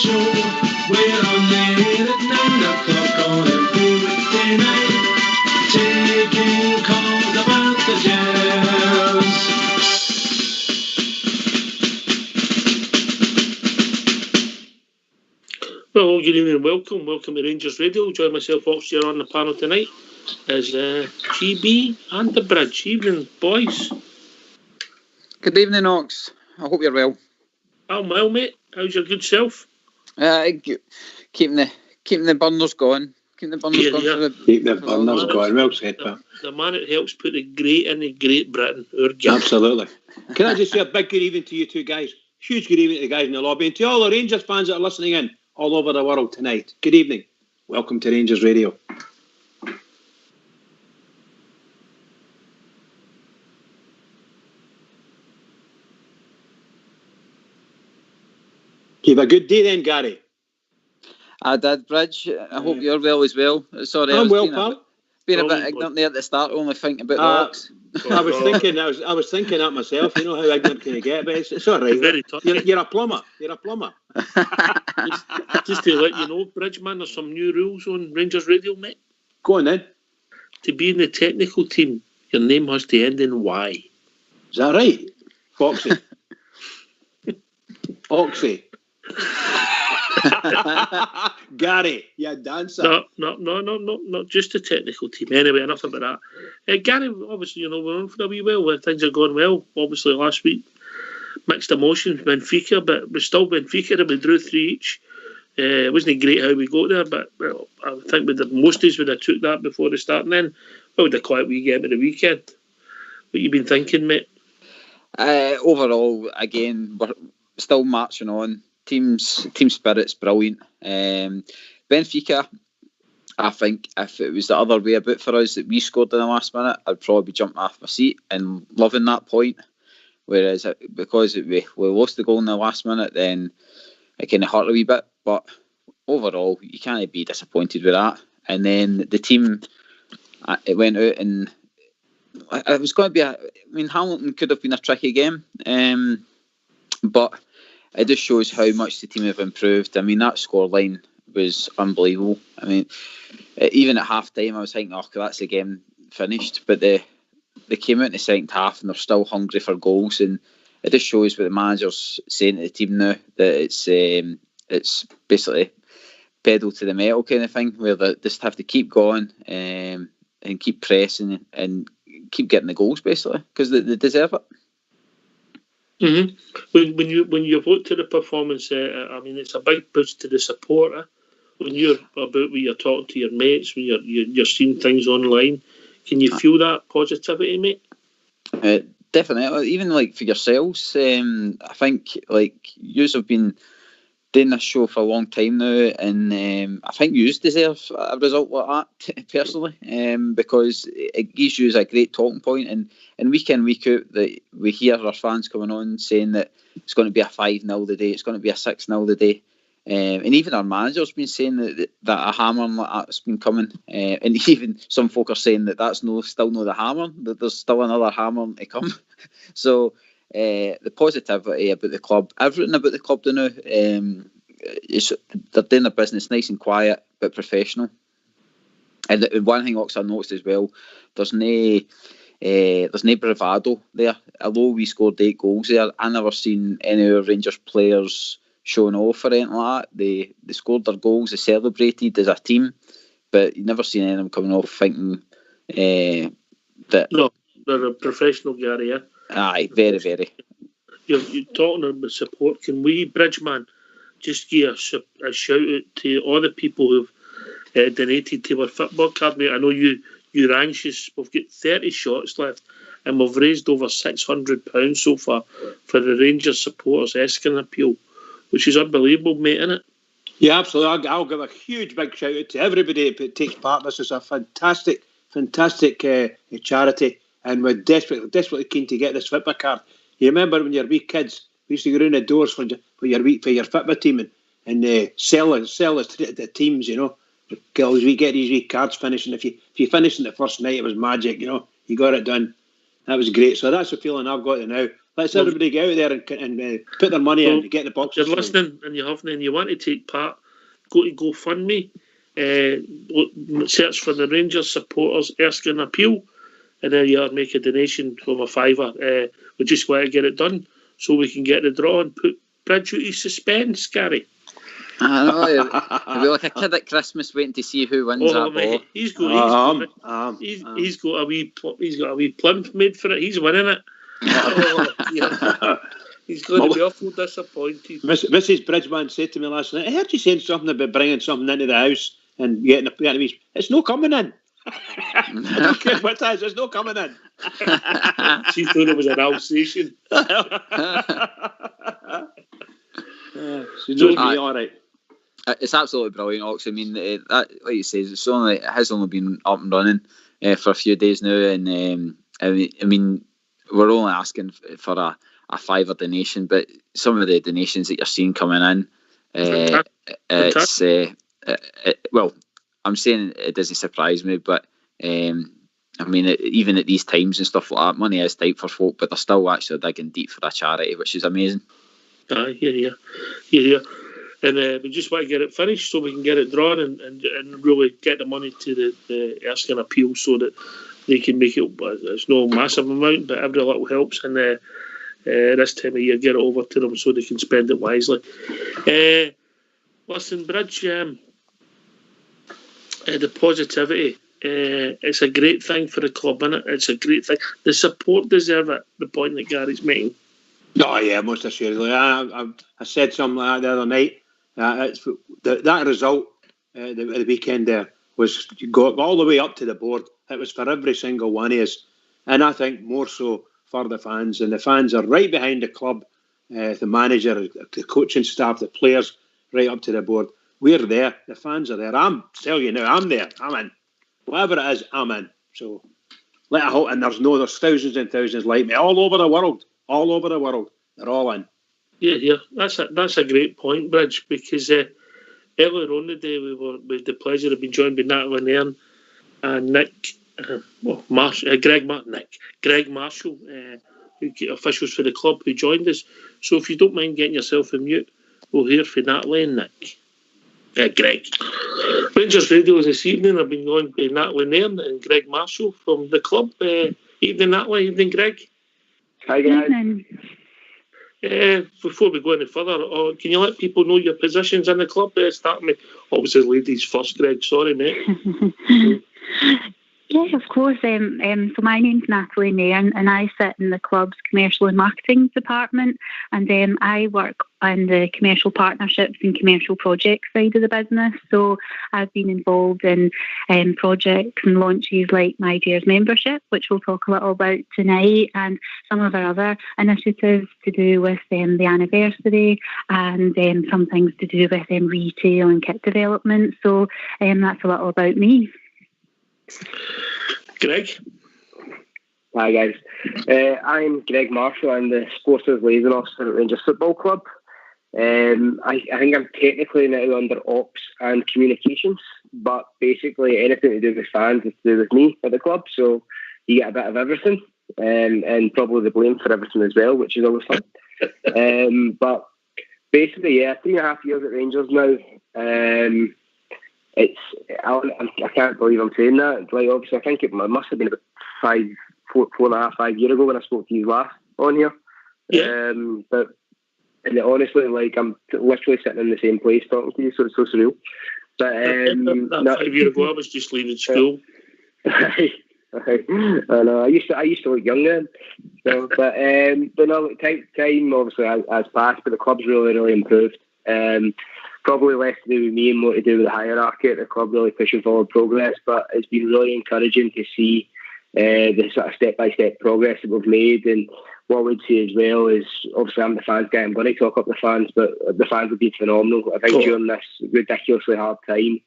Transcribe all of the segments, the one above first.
show. We're on there at 9 o'clock on every weekday night, taking calls about the Gers. Well, good evening and welcome. Welcome to Rangers Radio. Join myself, Ox, here on the panel tonight is GB and the Bridge. Evening, boys. Good evening, Ox. I hope you're well. I'm well, mate. How's your good self? Keeping the burners going. Keeping the burners going. Yeah. Keep the burners going. Well said, pal. The man that helps put the great in the Great Britain. Absolutely. Can I just say a big good evening to you two guys? Huge good evening to the guys in the lobby and to all the Rangers fans that are listening in all over the world tonight. Good evening. Welcome to Rangers Radio. You have a good day then, Gary? I did, Bridge. I hope you're well as well. Sorry, I'm well, pal. Been a bit ignorant there at the start, only thinking about the Ox. I was thinking that myself. You know how ignorant can you get, but it's all right. You're a plumber. You're a plumber. just to let you know, Bridgeman, there's some new rules on Rangers Radio, mate. Go on then. To be in the technical team, your name has to end in Y. Is that right? Foxy. Foxy. Gary, you dancer. No, not just the technical team. Anyway, enough about that. Gary, obviously, we're on for a wee while. Things are going well. Obviously, last week, mixed emotions, Benfica, but we're still Benfica, and we drew 3 each. It wasn't great how we got there, but I think most days would have took that before the start, and then we would have quite a wee game at the weekend. What you been thinking, mate? Overall, again, we're still marching on. Team spirit's brilliant. Benfica, I think if it was the other way about for us that we scored in the last minute, I'd probably be jumping off my seat and loving that point. Whereas because we lost the goal in the last minute, then it kind of hurt a wee bit. But overall, you can't be disappointed with that. And then the team, it went out and it was going to be Hamilton could have been a tricky game, but it just shows how much the team have improved. I mean, that scoreline was unbelievable. I mean, even at half time, I was thinking, that's the game finished. But they came out in the second half and they're still hungry for goals. And it just shows what the manager's saying to the team now, that it's basically pedal to the metal kind of thing, where they just have to keep going and keep pressing and keep getting the goals, basically, because they deserve it. Mm-hmm. When you vote to the performance, it's a big boost to the supporter. When you're talking to your mates, when you're seeing things online, can you feel that positivity, mate? Definitely. Even for yourselves, I think you have been doing this show for a long time now, and I think you deserve a result like that personally, because it gives you a great talking point, and week in, week out, that we hear our fans coming on saying that it's going to be a 5-0 today, it's going to be a 6-0 today, and even our manager's been saying that a hammer like that's been coming, and even some folk are saying that's still not the hammer, that there's still another hammer to come. So the positivity about the club, everything about the club now, they're doing their business nice and quiet but professional. And one thing I noticed as well, there's no bravado there. Although we scored 8 goals there, I never seen any of our Rangers players showing off or anything like that. They scored their goals, they celebrated as a team, but you never seen any of them coming off thinking that. No, they're a professional, Gary. Yeah. Aye, very, very. You're talking about support. Can we, Bridgeman, just give a shout out to all the people who've donated to our football card, mate? I know you're anxious. We've got 30 shots left, and we've raised over £600 so far for the Rangers supporters Eskin appeal, which is unbelievable, mate, isn't it? Yeah, absolutely. I'll give a huge big shout out to everybody that takes part. This is a fantastic charity. And we're desperately keen to get this Fitba card. You remember when you were wee kids, we used to go around the doors for your Fitba team and sell the teams, We get these wee cards finished, and if you finished in the first night, it was magic, You got it done. That was great. So that's the feeling I've got now. Let's everybody get out there and put their money in to get the boxes. If you're listening and you haven't and you want to take part, go to GoFundMe, search for the Rangers supporters Erskine Appeal, and then you make a donation of a £5. We just want to get it done so we can get the draw and put Bridge out of suspense, Gary. I know, it'll be like a kid at Christmas waiting to see who wins that ball. He's got a wee plinth made for it. He's winning it. He's going to be awful disappointed. Mrs. Bridgman said to me last night, I heard you saying something about bringing something into the house and getting a piece. It's no coming in. I don't care what it is, it's no coming in. She thought it was an Alsatian. She knows me all right. It's absolutely brilliant, Ox. I mean, that, like you say, it has only been up and running for a few days now, and I mean, we're only asking for a £5 donation, but some of the donations that you're seeing coming in, well, I'm saying it doesn't surprise me, but I mean, even at these times and stuff like that, money is tight for folk, but they're still actually digging deep for a charity, which is amazing. Hear you. And we just want to get it finished so we can get it drawn and really get the money to the Erskine Appeal so that they can make it. It's no massive amount, but every little helps. And this time of year, get it over to them so they can spend it wisely. Listen, Bridge, the positivity. It's a great thing for the club, innit? It's a great thing. The support deserve it, the point that Gary's making. Oh, yeah, most assuredly. I said something like that the other night. That result at the weekend there was go all the way up to the board. It was for every single one of us. And I think more so for the fans. And the fans are right behind the club, the manager, the coaching staff, the players, right up to the board. We're there. The fans are there. I'm telling you now, I'm there. I'm in. Whatever it is, I'm in. So let I hope. And there's thousands and thousands like me all over the world. All over the world. They're all in. Yeah. That's a great point, Bridge, because earlier on the day we had the pleasure of being joined by Natalie Nairn and Nick, Greg Marshall, officials for the club who joined us. So if you don't mind getting yourself on mute, we'll hear from Natalie and Nick. Greg. Rangers Radio this evening. I've been joined by Natalie Nairn and Greg Marshall from the club. Evening, Natalie. Evening, Greg. Hi, guys. Before we go any further, can you let people know your positions in the club? Starting with, obviously, ladies first, Greg. Sorry, mate. Yeah, of course. So my name's Natalie Nairn, and I sit in the club's commercial and marketing department, and I work on the commercial partnerships and commercial projects side of the business. So I've been involved in projects and launches like MyGers membership, which we'll talk a little about tonight, and some of our other initiatives to do with the anniversary, and some things to do with retail and kit development. So that's a little about me. Greg? Hi, guys. I'm Greg Marshall. I'm the Sports Liaison Officer at Rangers Football Club. I think I'm technically now under Ops and Communications, but basically anything to do with fans is to do with me at the club, so you get a bit of everything, and probably the blame for everything as well, which is always fun. But basically, 3.5 years at Rangers now. I can't believe I'm saying that. Like, obviously, I think it must have been about 4.5, 5 years ago when I spoke to you last on here. Yeah. But honestly, like, I'm literally sitting in the same place talking to you, so it's so surreal. But 5 years ago, I was just leaving school. I know. I used to look young then. So, but no, time obviously has passed, but the club's really, really improved. Probably less to do with me and more to do with the hierarchy at the club really pushing forward progress, but it's been really encouraging to see the sort of step-by-step progress that we've made. And what we'd say as well is, obviously I'm the fans guy, I'm going to talk up the fans, but the fans have been phenomenal. I think during this ridiculously hard time,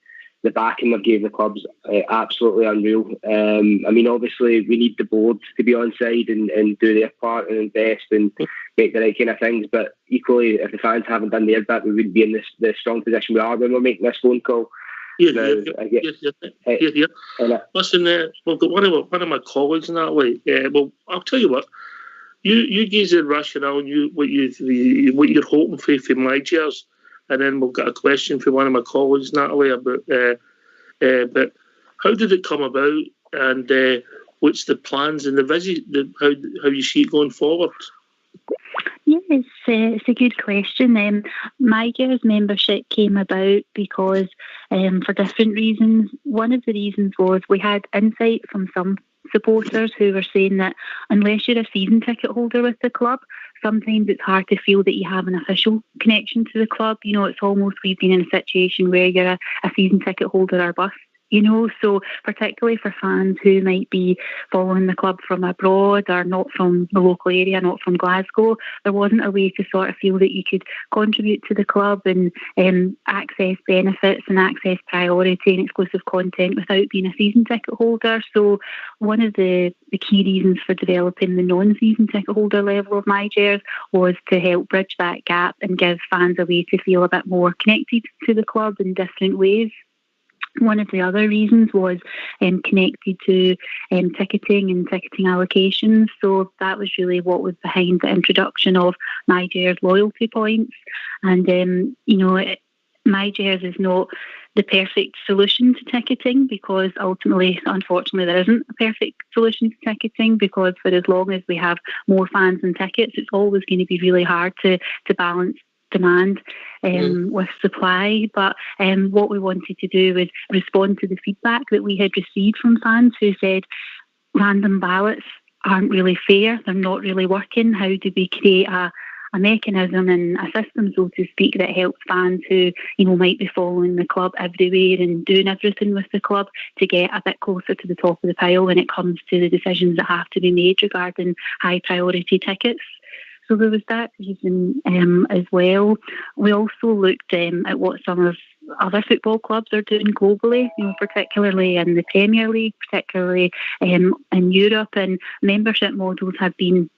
the backing they've given the club's absolutely unreal. I mean, obviously we need the board to be on side and do their part and invest and make the right kind of things, but equally, if the fans haven't done their bit, we wouldn't be in the strong position we are when we're making this phone call. Listen, we've got one of my colleagues in that way. Well, I'll tell you what. You give the rationale and what you're hoping for MyGers, and then we'll get a question from one of my colleagues, Natalie, about but how did it come about, and what's the plans and the visit, how you see it going forward? Yeah, it's a good question. MyGers membership came about because, for different reasons. One of the reasons was we had insight from some supporters who were saying that unless you're a season ticket holder with the club, sometimes it's hard to feel that you have an official connection to the club. You know, it's almost we've been in a situation where you're a season ticket holder or bust. You know, so particularly for fans who might be following the club from abroad or not from the local area, not from Glasgow, there wasn't a way to sort of feel that you could contribute to the club and access benefits and access priority and exclusive content without being a season ticket holder. So one of the key reasons for developing the non-season ticket holder level of MyGers was to help bridge that gap and give fans a way to feel a bit more connected to the club in different ways. One of the other reasons was connected to ticketing and ticketing allocations. So that was really what was behind the introduction of MyGers loyalty points. And, MyGers is not the perfect solution to ticketing because ultimately, unfortunately, there isn't a perfect solution to ticketing because for as long as we have more fans and tickets, it's always going to be really hard to balance demand with supply. But what we wanted to do was respond to the feedback that we had received from fans who said random ballots aren't really fair, they're not really working. How do we create a mechanism and a system, so to speak, that helps fans who might be following the club everywhere and doing everything with the club to get a bit closer to the top of the pile when it comes to the decisions that have to be made regarding high priority tickets. So there was that reason as well. We also looked at what some of other football clubs are doing globally, particularly in the Premier League, particularly in Europe, and membership models have been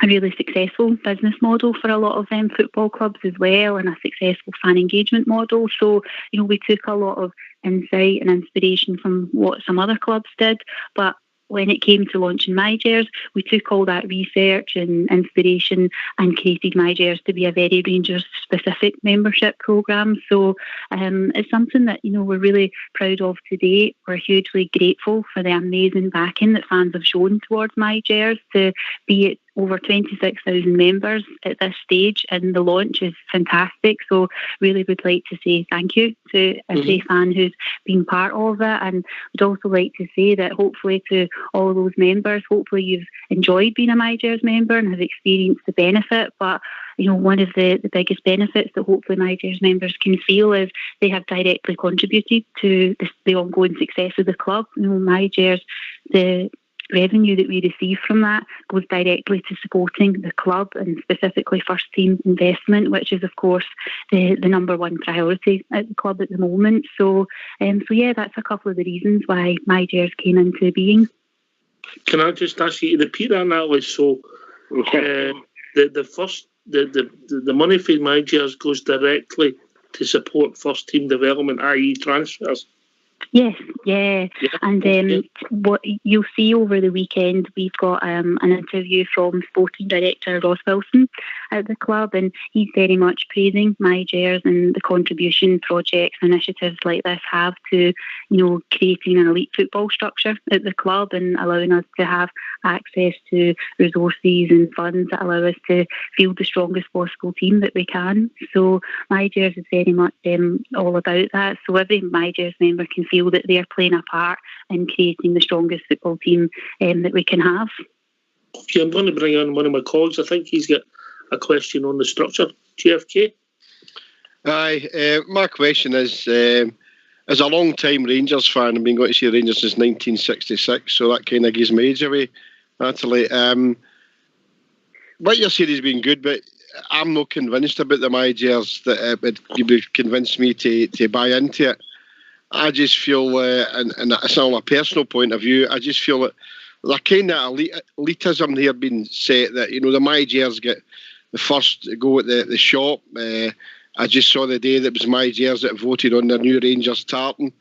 a really successful business model for a lot of football clubs as well, and a successful fan engagement model. So, we took a lot of insight and inspiration from what some other clubs did, but when it came to launching MyGers, we took all that research and inspiration and created MyGers to be a very Rangers-specific membership programme. So it's something that, we're really proud of today. We're hugely grateful for the amazing backing that fans have shown towards MyGers. To be at over 26,000 members at this stage, and the launch is fantastic. So really would like to say thank you to every fan who's been part of it, and would also like to say that hopefully to all those members, hopefully you've enjoyed being a MyGers member and have experienced the benefit. But one of the biggest benefits that hopefully MyGers members can feel is they have directly contributed to the ongoing success of the club. MyGers, the revenue that we receive from that goes directly to supporting the club and specifically first team investment, which is of course the number one priority at the club at the moment. So yeah, that's a couple of the reasons why MyGers came into being. Can I just ask you to repeat that, Natalie? So the money for MyGers goes directly to support first team development, i.e. transfers. Yes, yeah. And what you'll see over the weekend, we've got an interview from sporting director Ross Wilson at the club, and he's very much praising MyGers and the contribution projects and initiatives like this have to, creating an elite football structure at the club and allowing us to have access to resources and funds that allow us to field the strongest possible team that we can. So MyGers is very much all about that. So every MyGers member can feel that they're playing a part in creating the strongest football team that we can have. Okay, I'm going to bring on one of my colleagues. I think he's got a question on the structure. GFK? Aye, my question is, as a long-time Rangers fan, I've been going to see Rangers since 1966, so that kind of gives my age away, Natalie. What you're saying has been good, but I'm not convinced about the MyGers that you would convince me to buy into it. I just feel, and it's not a personal point of view, I just feel that there's a kind of elitism here being set that, the MyGers get the first go at the shop. I just saw the day that it was MyGers that voted on their new Rangers tartan.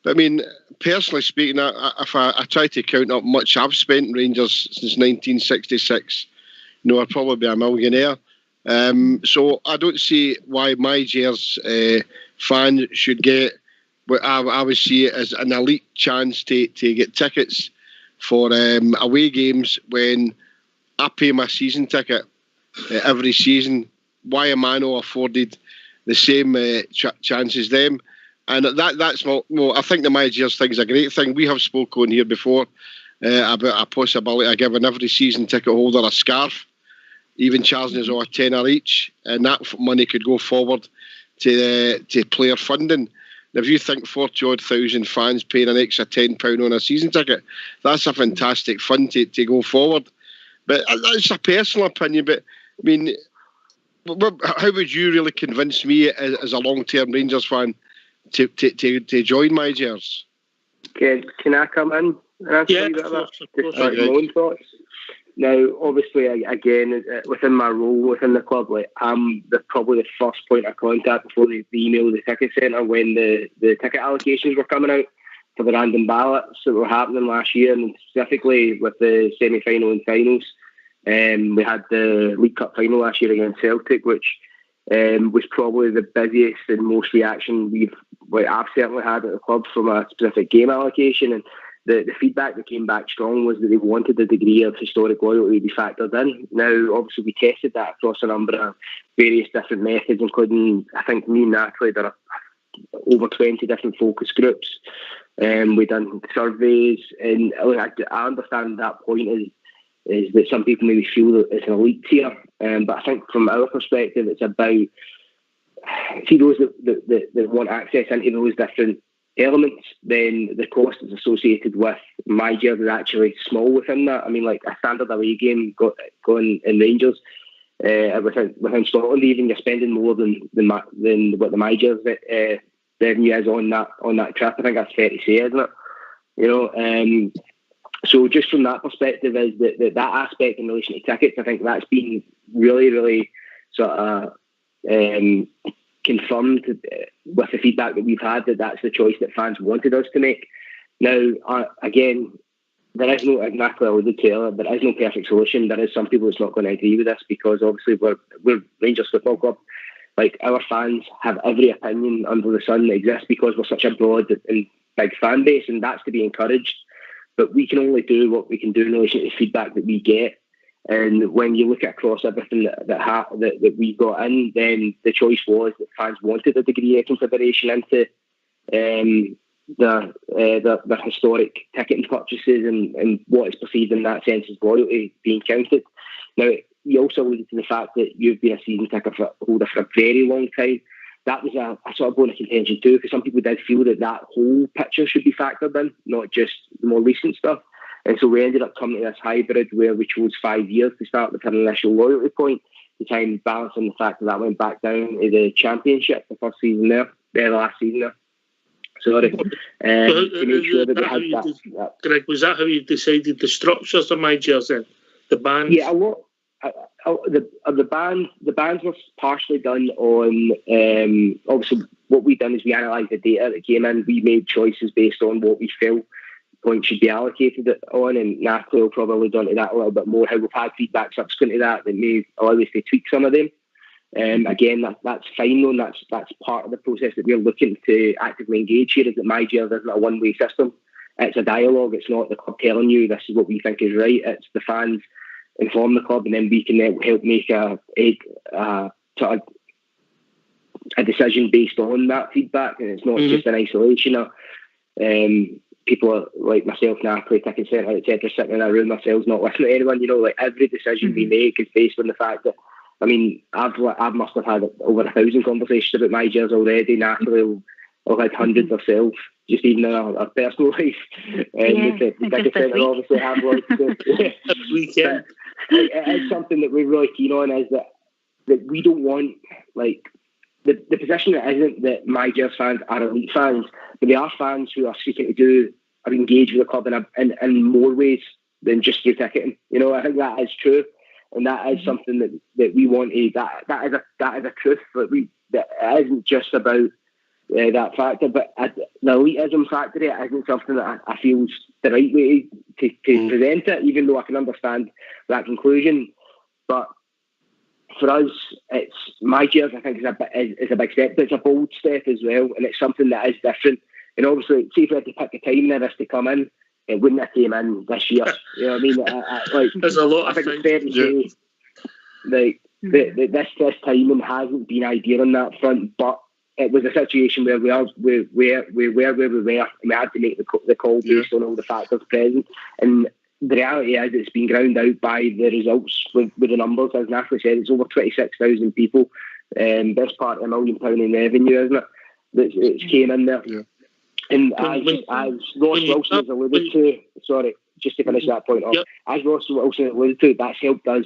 But I mean, personally speaking, if I try to count up much I've spent in Rangers since 1966, no, I'd probably be a millionaire. So I don't see why MyGers fans should get what I would see as an elite chance to get tickets for away games when I pay my season ticket every season. Why am I not afforded the same chance as them? And that's not. Well, I think the MyGers thing is a great thing. We have spoken here before about a possibility of giving every season ticket holder a scarf, even charging us all a tenner each, and that money could go forward to player funding. If you think 40,000 fans paying an extra £10 on a season ticket, that's a fantastic fund to go forward. But that's a personal opinion. But I mean, how would you really convince me as a long-term Rangers fan to join MyGers? Can I come in? Yeah, of course. My own thoughts. Now, obviously, again, within my role within the club, like I'm probably the first point of contact before the email the ticket centre when the ticket allocations were coming out for the random ballots that were happening last year, and specifically with the semi-final and finals. We had the League Cup final last year against Celtic, which was probably the busiest and most reaction I've certainly had at the club from a specific game allocation. And the feedback that came back strong was that they wanted a degree of historic loyalty to be factored in. Now, obviously, we tested that across a number of various different methods, including, I think, me and Natalie did over 20 different focus groups. We've done surveys, and I understand that point is that some people maybe feel that it's an elite tier, but I think from our perspective, it's about those that want access into those different elements, then the cost is associated with MyGers is actually small within that. I mean, like a standard away game going in Rangers within Scotland, even you're spending more than what the MyGers revenue is on that trip. I think that's fair to say, isn't it? You know, so just from that perspective, is that aspect in relation to tickets, I think that's been really, really sort of confirmed with the feedback that we've had, that's the choice that fans wanted us to make. Now, again, there is no, exactly alluded to earlier, there is no perfect solution. There is some people that's not going to agree with this because obviously we're Rangers Football Club. Like, our fans have every opinion under the sun that exists because we're such a broad and big fan base, and that's to be encouraged. But we can only do what we can do in relation to the feedback that we get. And when you look at across everything that we got in, then the choice was that fans wanted a degree of consideration into the historic ticketing purchases and what is perceived in that sense as loyalty being counted. Now, you also alluded to the fact that you've been a season ticket holder for a very long time. That was a sort of bone of contention too, because some people did feel that whole picture should be factored in, not just the more recent stuff. And so we ended up coming to this hybrid where we chose 5 years to start with an initial loyalty point to try and balance on the fact that went back down to the Championship, the first season there, the last season there. Sorry. To make sure that we had that. Greg, was that how you decided the structures of MyGers then? The bands? Yeah, the bands were partially done on, obviously what we've done is we analysed the data that came in. We made choices based on what we felt points should be allocated on, and Natalie will probably go into that a little bit more, how we've had feedback subsequent to that may allow us to tweak some of them. Again, that's fine though, and that's part of the process that we're looking to actively engage here, is that MyGers isn't a one-way system. It's a dialogue. It's not the club telling you this is what we think is right. It's the fans inform the club, and then we can help make a decision based on that feedback, and it's not just in isolation of people like myself, Natalie, ticket centre, etc., sitting in a room ourselves, not listening to anyone. You know, like every decision we make is based on the fact that, I mean, I must have had over 1,000 conversations about MyGers already. Natalie will had hundreds herself, just even in our personal life. And the ticket centre obviously have lots. Weekend. It is something that we're really keen on, is that we don't want, like, the position that isn't that MyGers fans are elite fans, but they are fans who are seeking to engage with the club in more ways than just through ticketing. You know, I think that is true, and that is something that we want to. That is a truth. But that it isn't just about that factor, but the elitism factor it isn't something that I feel is the right way to present it. Even though I can understand that conclusion, But for us, it's MyGers, I think, is a big step. But it's a bold step as well, and it's something that is different. And obviously, see if we had to pick a time for this to come in, it wouldn't have came in this year. You know what I mean? There's a lot I of think things. it's fair to say, like, this timing hasn't been ideal on that front, but it was a situation where we were where we were, and we had to make the call based on all the factors present. And the reality is, it's been ground out by the results with the numbers. As Natalie said, it's over 26,000 people, best part of £1 million in revenue, isn't it? That came in there. Yeah. And as Ross Wilson has alluded to, sorry, just to finish that point off, as Ross Wilson alluded to, that's helped us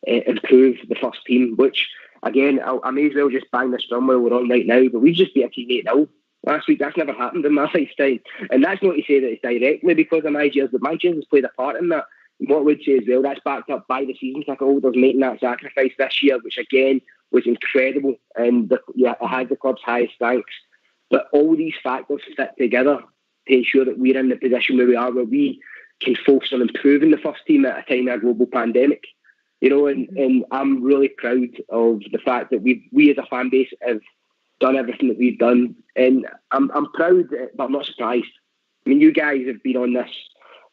improve the first team, which, again, I may as well just bang this drum while we're on right now, but we just beat a team 8-0 last week. That's never happened in my lifetime. And that's not to say that it's directly because of MyGers, but MyGers has played a part in that. And what I would say as well, that's backed up by the season ticket holders making that sacrifice this year, which, again, was incredible, and it had the club's highest thanks. But all these factors fit together to ensure that we're in the position where we are, where we can focus on improving the first team at a time of a global pandemic. You know, and I'm really proud of the fact that we as a fan base have done everything that we've done. And I'm proud, but I'm not surprised. I mean, you guys have been on this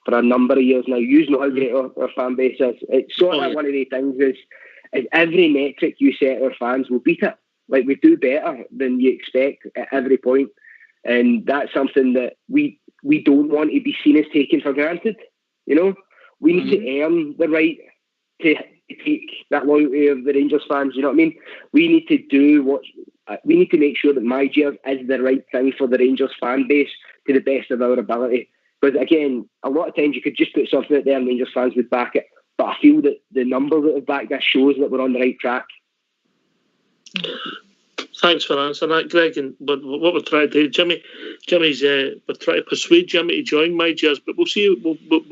for a number of years now. You know how great our fan base is. It's sort of one of the things is every metric you set our fans will beat it. Like, we do better than you expect at every point. And that's something that we don't want to be seen as taken for granted. You know, we need to earn the right to take that loyalty of the Rangers fans. You know what I mean? We need to we need to make sure that MyGers is the right thing for the Rangers fan base to the best of our ability. Because, again, a lot of times you could just put something out there and Rangers fans would back it. But I feel that the number that have backed this shows that we're on the right track. Thanks for answering that, Greg. And what we're trying to do, Jimmy's we're trying to persuade Jimmy to join MyGers, but we'll see.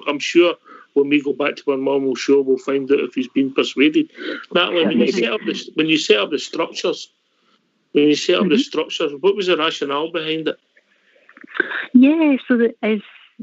I'm sure when we go back to our normal show, we'll find out if he's been persuaded. Natalie, when you set up the structures, what was the rationale behind it? Yeah, so that, as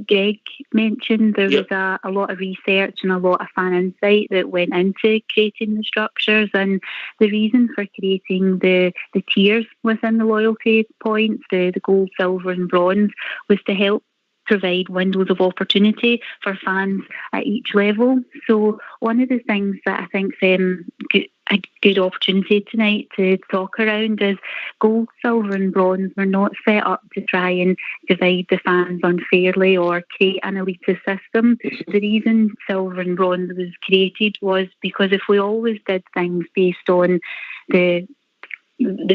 Greg mentioned, there was a lot of research and a lot of fan insight that went into creating the structures, and the reason for creating the tiers within the loyalty points, the gold, silver and bronze, was to help provide windows of opportunity for fans at each level. So one of the things that I think a good opportunity tonight to talk around is gold, silver and bronze were not set up to try and divide the fans unfairly or create an elitist system. The reason silver and bronze was created was because if we always did things based on the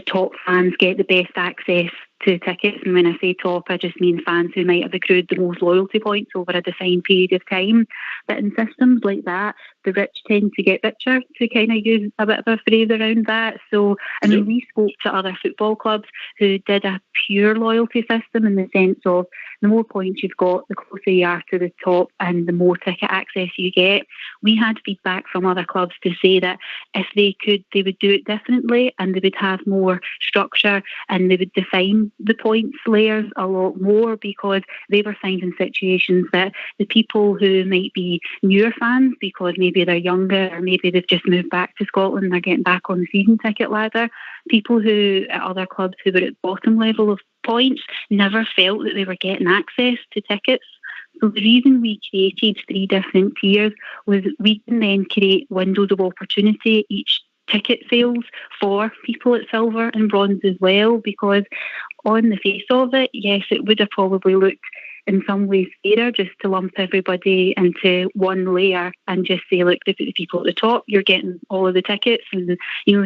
top fans get the best access to tickets, and when I say top, I just mean fans who might have accrued the most loyalty points over a defined period of time. But in systems like that, the rich tend to get richer, to kind of use a bit of a phrase around that. So, I mean, we spoke to other football clubs who did a pure loyalty system in the sense of the more points you've got, the closer you are to the top and the more ticket access you get. We had feedback from other clubs to say that if they could, they would do it differently, and they would have more structure, and they would define the points layers a lot more, because they were finding situations that the people who might be newer fans, because maybe they're younger or maybe they've just moved back to Scotland and they're getting back on the season ticket ladder, people who at other clubs who were at the bottom level of points never felt that they were getting access to tickets. So the reason we created 3 different tiers was we can then create windows of opportunity each ticket sales for people at silver and bronze as well, because on the face of it, yes, it would have probably looked in some ways fairer just to lump everybody into one layer and just say, look, the people at the top, you're getting all of the tickets, and the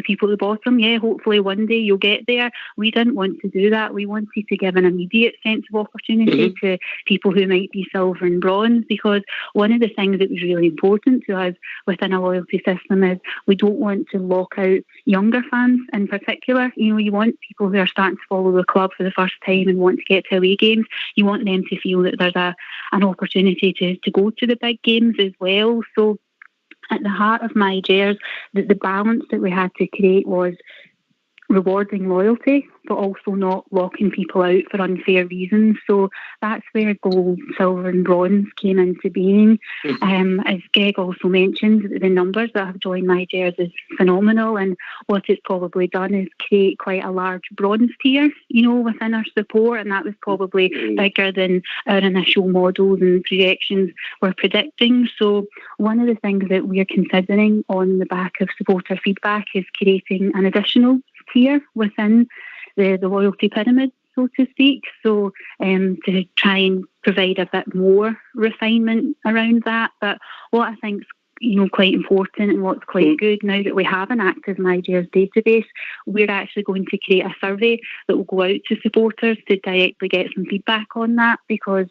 people at the bottom, hopefully one day you'll get there. We didn't want to do that. We wanted to give an immediate sense of opportunity to people who might be silver and bronze, because one of the things that was really important to us within a loyalty system is we don't want to lock out younger fans in particular. You want people who are starting to follow the club for the first time and want to get to away games. You want them to feel that there's an opportunity to go to the big games as well. So at the heart of MyGers, the balance that we had to create was rewarding loyalty, but also not locking people out for unfair reasons. So that's where gold, silver and bronze came into being. As Greg also mentioned, the numbers that have joined MyGers is phenomenal, and what it's probably done is create quite a large bronze tier, within our support, and that was probably bigger than our initial models and projections were predicting. So one of the things that we're considering on the back of supporter feedback is creating an additional tier within the loyalty pyramid, so to speak. So to try and provide a bit more refinement around that. But what I think is quite important and what's quite good now that we have an active MyGers database, we're actually going to create a survey that will go out to supporters to directly get some feedback on that, because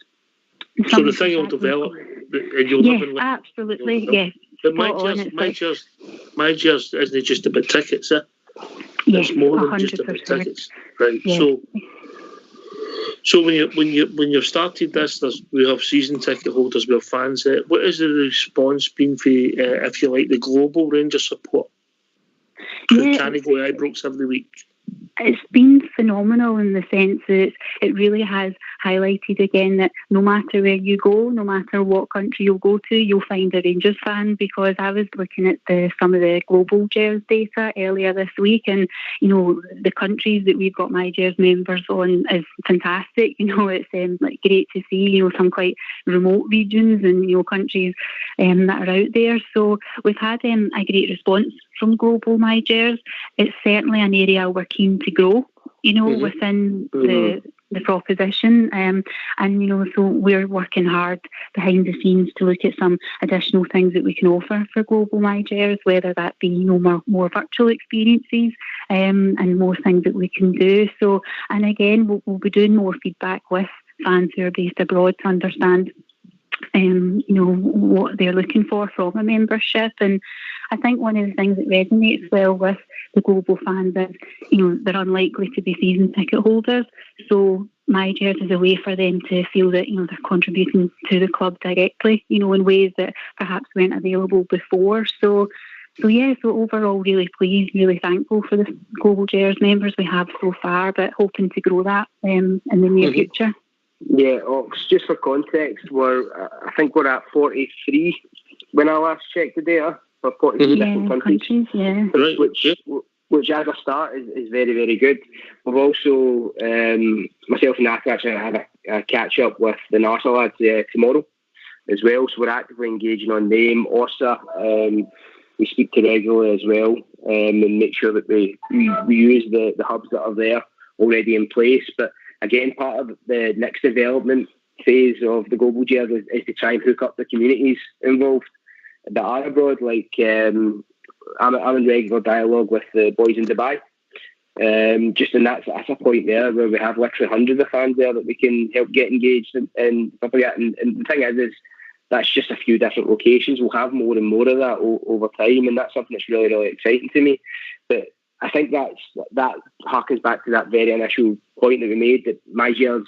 so the thing will develop and you'll yes, live and absolutely, yes. But MyGers isn't just about tickets, Yes, it's more than just about 100%. tickets, right? Yes. So when you've started this, we have season ticket holders, we have fans. What has the response been for, if you like, the global range of support? Who can't go to Ibrox every week? It's been phenomenal in the sense that it really has highlighted again that no matter where you go, no matter what country you'll go to, you'll find a Rangers fan, because I was looking at some of the global Gers data earlier this week, and the countries that we've got MyGers members on is fantastic. It's like great to see some quite remote regions and countries that are out there. So we've had a great response from global MyGers. It's certainly an area we're keen to grow, within the proposition, and so we're working hard behind the scenes to look at some additional things that we can offer for global MyGers, whether that be more virtual experiences and more things that we can do. So, and again, we'll be doing more feedback with fans who are based abroad to understand what they're looking for from a membership. And I think one of the things that resonates well with the global fans is, they're unlikely to be season ticket holders. So MyGers is a way for them to feel that, they're contributing to the club directly, in ways that perhaps weren't available before. So overall really pleased, really thankful for the global Gers members we have so far, but hoping to grow that in the near future. Yeah, just for context, I think we're at 43 when I last checked the data for 43 different countries. Yeah. Which as a start is very, very good. We've also, myself and Nat actually have a catch up with the NASA lads tomorrow as well, so we're actively engaging on them. ORSA, we speak to regularly as well, and make sure that we use the hubs that are there already in place. But again, part of the next development phase of the global Gers is to try and hook up the communities involved that are abroad. Like I'm in regular dialogue with the boys in Dubai. And that's a point there where we have literally hundreds of fans there that we can help get engaged and stuff like that. And the thing is that's just a few different locations. We'll have more and more of that over time, and that's something that's really, really exciting to me. But I think that harkens back to that very initial point that we made, that MyGers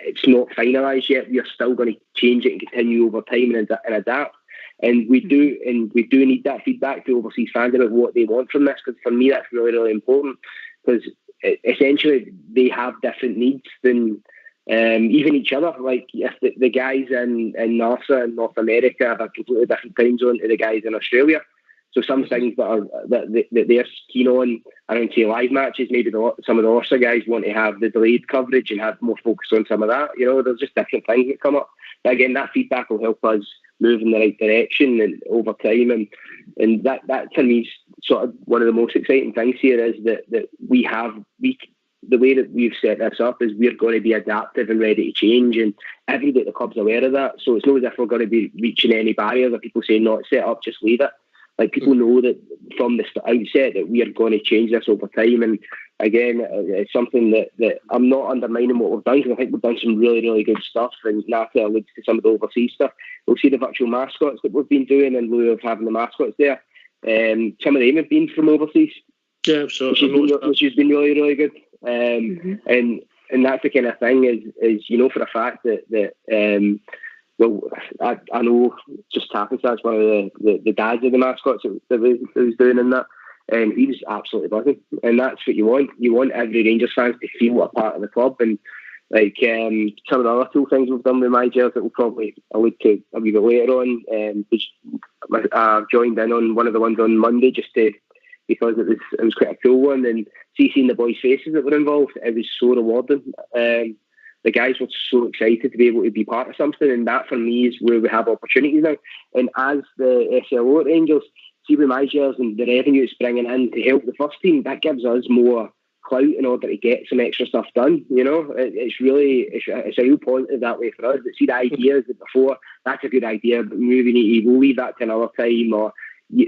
it's not finalised yet. We're still going to change it and continue over time and adapt. And we do need that feedback to overseas fans about what they want from this, because for me that's really, really important, because essentially they have different needs than even each other. Like if the guys in NASA and North America have a completely different time zone to the guys in Australia. So some things that they're keen on around, say, live matches, maybe some of the ORSA guys want to have the delayed coverage and have more focus on some of that. There's just different things that come up. But again, that feedback will help us move in the right direction and over time. And that to me is sort of one of the most exciting things here, is that the way that we've set this up is we're going to be adaptive and ready to change, and everybody at the club's aware of that. So it's not as if we're going to be reaching any barriers or people saying, no, it's set up, just leave it. Like, people know that from the outset that we are going to change this over time. And again, it's something that I'm not undermining what we've done, because I think we've done some really, really good stuff. And Natalie alludes to some of the overseas stuff. We'll see the virtual mascots that we've been doing in lieu of having the mascots there. Some of them have been from overseas. Yeah, absolutely. Which has been really, really good. And that's the kind of thing is for a fact that well, I know just happenstance one of the dads of the mascots that was doing in that. and he was absolutely buzzing. And that's what you want. You want every Rangers fan to feel a part of the club. And like some of the other cool things we've done with MyGers that we'll probably allude to a wee bit later on. Which I joined in on one of the ones on Monday because it was quite a cool one, and seeing the boys' faces that were involved, it was so rewarding. The guys were so excited to be able to be part of something, and that for me is where we have opportunities now. And as the SLO at Rangers, see with MyGers and the revenue it's bringing in to help the first team, that gives us more clout in order to get some extra stuff done. You know, it's a real positive that way for us. But see the ideas that before, that's a good idea, but maybe we'll leave that to another time, or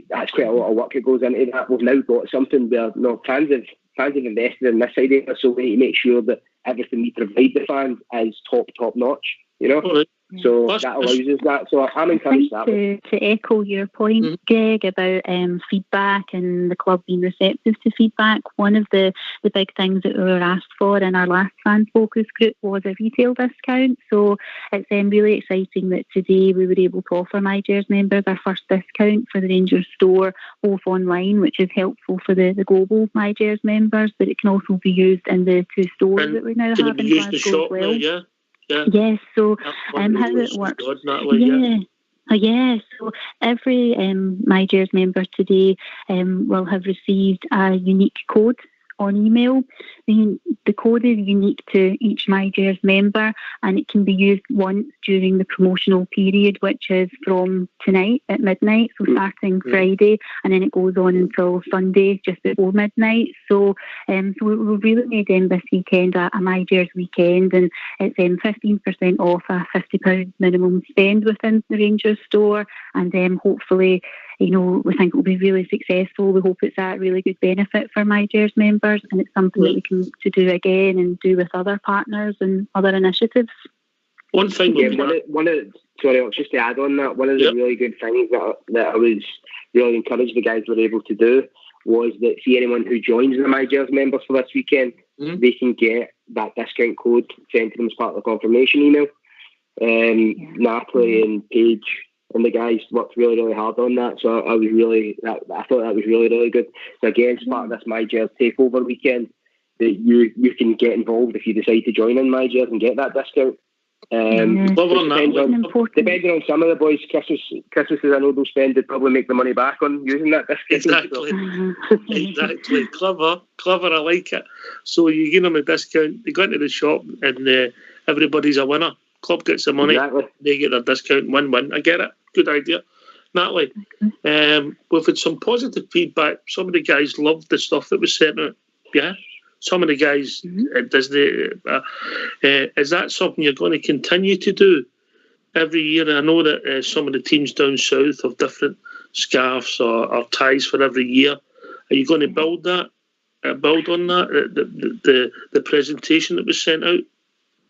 that's quite a lot of work that goes into that. We've now got something where fans have invested in this idea, so we need to make sure that everything we provide the fans is top notch, you know. Right. So that allows us that. So I'm encouraged that way. To echo your point, Greg, about feedback and the club being receptive to feedback, one of the big things that we were asked for in our last fan focus group was a retail discount. So it's really exciting that today we were able to offer MyGers members our first discount for the Rangers store, both online, which is helpful for the global MyGers members, but it can also be used in the 2 stores that we now have in Glasgow as well. Yeah. Yes, so how it works. So every MyGers member today will have received a unique code on email. The code is unique to each MyGers member, and it can be used once during the promotional period, which is from tonight at midnight, so starting Friday, and then it goes on until Sunday just before midnight. So we really made this weekend a MyGers weekend, and it's 15% off a £50 minimum spend within the Rangers store, and hopefully, we think it will be really successful. We hope it's a really good benefit for MyGers members, and it's something that we can look to do again and do with other partners and other initiatives. One thing, just to add on that, one of the really good things that I was really encouraged the guys were able to do was that see anyone who joins the MyGers members for this weekend, they can get that discount code sent to them as part of the confirmation email. Natalie and Paige and the guys worked really, really hard on that. So I thought that was really, really good. So again, as part of this MyGers takeover weekend, that you can get involved if you decide to join in MyGers and get that discount. Depending on some of the boys, Christmases I know they'll spend, they'd probably make the money back on using that discount. Exactly. Clever. I like it. So you give them a discount, they go into the shop, and everybody's a winner. Club gets the money, they get their discount, win-win. I get it. Good idea. Natalie, we've had some positive feedback. Some of the guys loved the stuff that was sent out. Yeah? Some of the guys at Disney. Is that something you're going to continue to do every year? I know that some of the teams down south have different scarves or ties for every year. Are you going to build on that, the presentation that was sent out?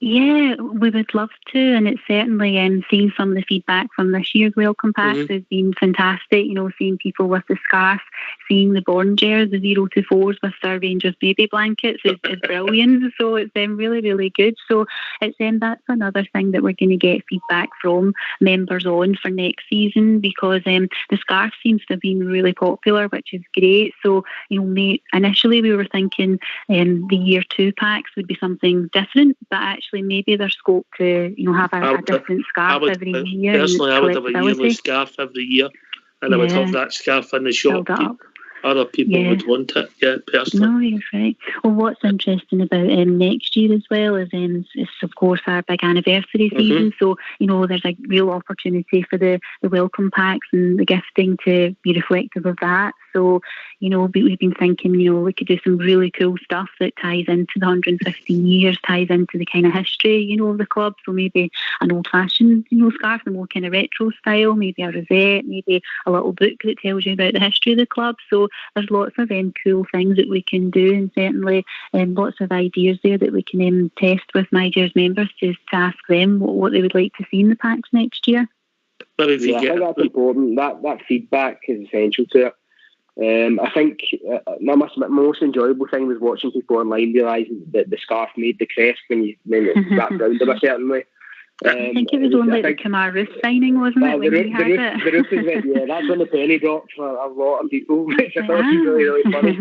Yeah, we would love to, and it's certainly seeing some of the feedback from this year's welcome pack has been fantastic. Seeing people with the scarf, seeing the MyGers, the 0 to 4s with their Rangers baby blankets is brilliant. So it's really, really good. So it's that's another thing that we're going to get feedback from members on for next season, because the scarf seems to have been really popular, which is great. So initially we were thinking the year 2 packs would be something different, but actually maybe there's scope to have a different scarf every year. Personally, I would have a yearly scarf every year, and I would have that scarf in the shop. Other people would want it, personally. No, you're right. Well, what's interesting about next year as well is of course our big anniversary season. So there's a real opportunity for the welcome packs and the gifting to be reflective of that. So we've been thinking we could do some really cool stuff that ties into the 115 years, ties into the kind of history of the club. So maybe an old-fashioned scarf, the more kind of retro style, maybe a rosette, maybe a little book that tells you about the history of the club. So there's lots of cool things that we can do, and certainly lots of ideas there that we can test with MyGers members to ask them what they would like to see in the packs next year. I think that's important. That feedback is essential to it. I think my most enjoyable thing was watching people online realising that the scarf made the crest when it wrapped around them a certain way. I think it was only the Kamar Roof signing, wasn't it, when he had it? The roof is it, yeah. That's when the penny dropped for a lot of people, which I thought was really, really funny.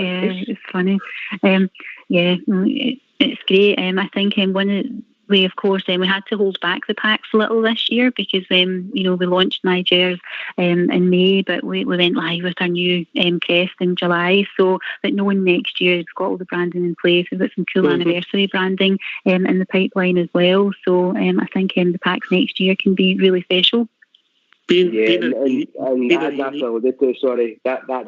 Yeah, it's funny. It's great. I think we, of course, we had to hold back the packs a little this year because, we launched MyGers in May, but we went live with our new crest in July. So, but knowing next year, it's got all the branding in place. We've got some cool anniversary branding in the pipeline as well. So, I think the packs next year can be really special. That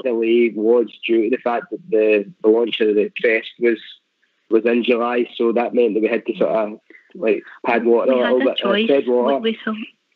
delay was due to the fact that the launch of the crest was in July, so that meant that we had to sort of pad water a little bit, tread water.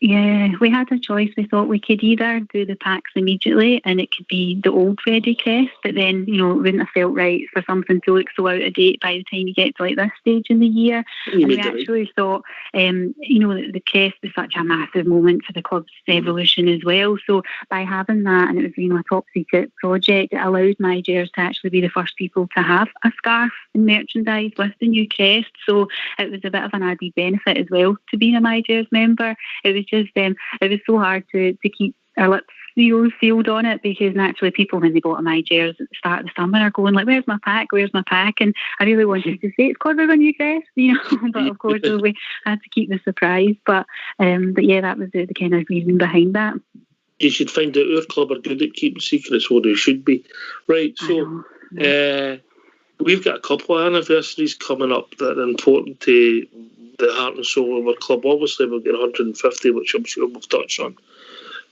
We had a choice. We thought we could either do the packs immediately and it could be the old ready crest, but then, it wouldn't have felt right for something to look so out of date by the time you get to this stage in the year. And we actually thought, the crest was such a massive moment for the club's evolution as well. So by having that, and it was, a top secret project, it allowed MyGers to actually be the first people to have a scarf and merchandise with the new crest. So it was a bit of an added benefit as well to being a MyGers member. It was just it was so hard to keep our lips sealed on it, because naturally people, when they bought a MyGers at the start of the summer, are going like, where's my pack, and I really wanted to say it's called a new crest, but of course we had to keep the surprise, but yeah, that was the kind of reason behind that. You should find out our club are good at keeping secrets, or they should be. Right, so we've got a couple of anniversaries coming up that are important to the heart and soul of our club. Obviously we'll get 150, which I'm sure we'll touch on,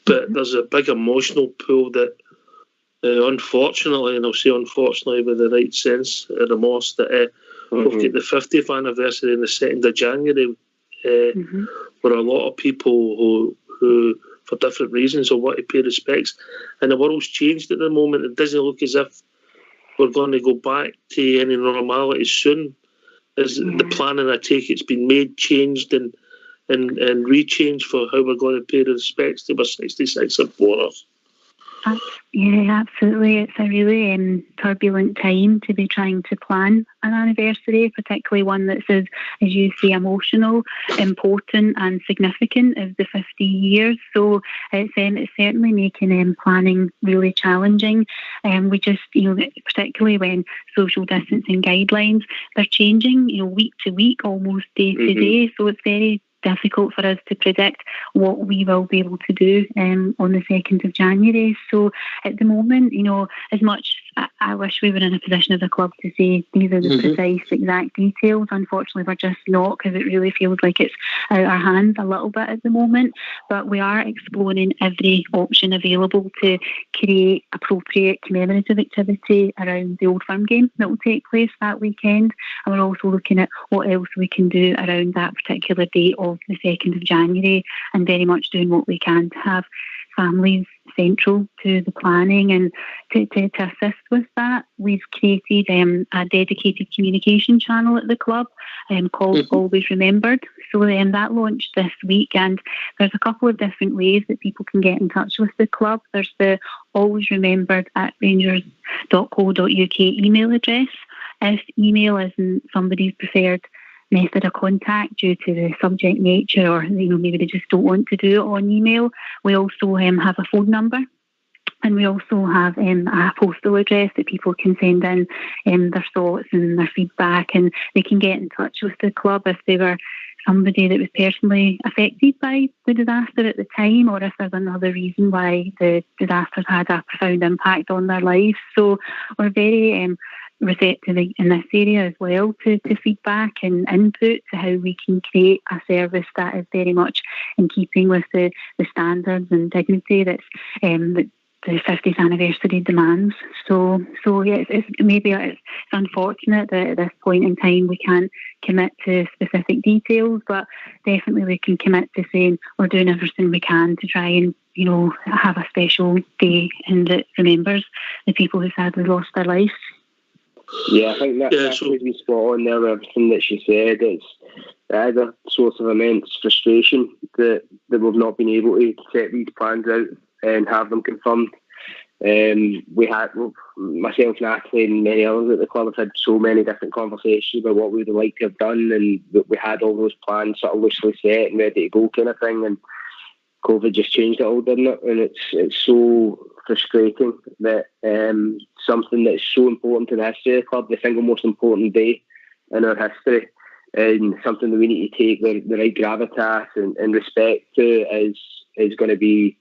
but there's a big emotional pull that unfortunately, and I'll say unfortunately with the right sense of remorse, that we'll get the 50th anniversary on the 2nd of January, where a lot of people who for different reasons will want to pay respects, and the world's changed at the moment. It doesn't look as if we're going to go back to any normality soon. Is the planning, I take it's been made, changed and rechanged for how we're going to pay the respects to our 66 supporters. Yeah, absolutely. It's a really turbulent time to be trying to plan an anniversary, particularly one that's as you say, emotional, important and significant as the 50 years. So it's certainly making planning really challenging. We just, particularly when social distancing guidelines, they're changing, week to week, almost day to day. So it's very difficult for us to predict what we will be able to do on the 2nd of January. So at the moment, as much I wish we were in a position as a club to say these are the precise exact details. Unfortunately, we're just not, because it really feels like it's out our hands a little bit at the moment. But we are exploring every option available to create appropriate commemorative activity around the Old Firm game that will take place that weekend. And we're also looking at what else we can do around that particular date of the 2nd of January, and very much doing what we can to have families central to the planning. And to assist with that, we've created a dedicated communication channel at the club called Always Remembered. So that launched this week, and there's a couple of different ways that people can get in touch with the club. There's the Always Remembered @rangers.co.uk email address. If email isn't somebody's preferred method of contact due to the subject nature, or maybe they just don't want to do it on email, we also have a phone number, and we also have a postal address that people can send in their thoughts and their feedback, and they can get in touch with the club if they were somebody that was personally affected by the disaster at the time, or if there's another reason why the disaster's had a profound impact on their lives. So we're very receptive in this area as well to feedback and input to how we can create a service that is very much in keeping with the standards and dignity that's that the 50th anniversary demands. So yeah, it's unfortunate that at this point in time we can't commit to specific details, but definitely we can commit to saying we're doing everything we can to try and have a special day and that remembers the people who sadly lost their lives. Yeah, I think that's really spot on there with everything that she said. It's a source of immense frustration that we've not been able to set these plans out and have them confirmed We had, myself, Natalie, and many others at the club have had so many different conversations about what we would like to have done, and we had all those plans sort of loosely set and ready to go kind of thing, and COVID just changed it all, didn't it? And it's so frustrating that something that's so important to the history of the club, the single most important day in our history, and something that we need to take the right gravitas and respect to is going to be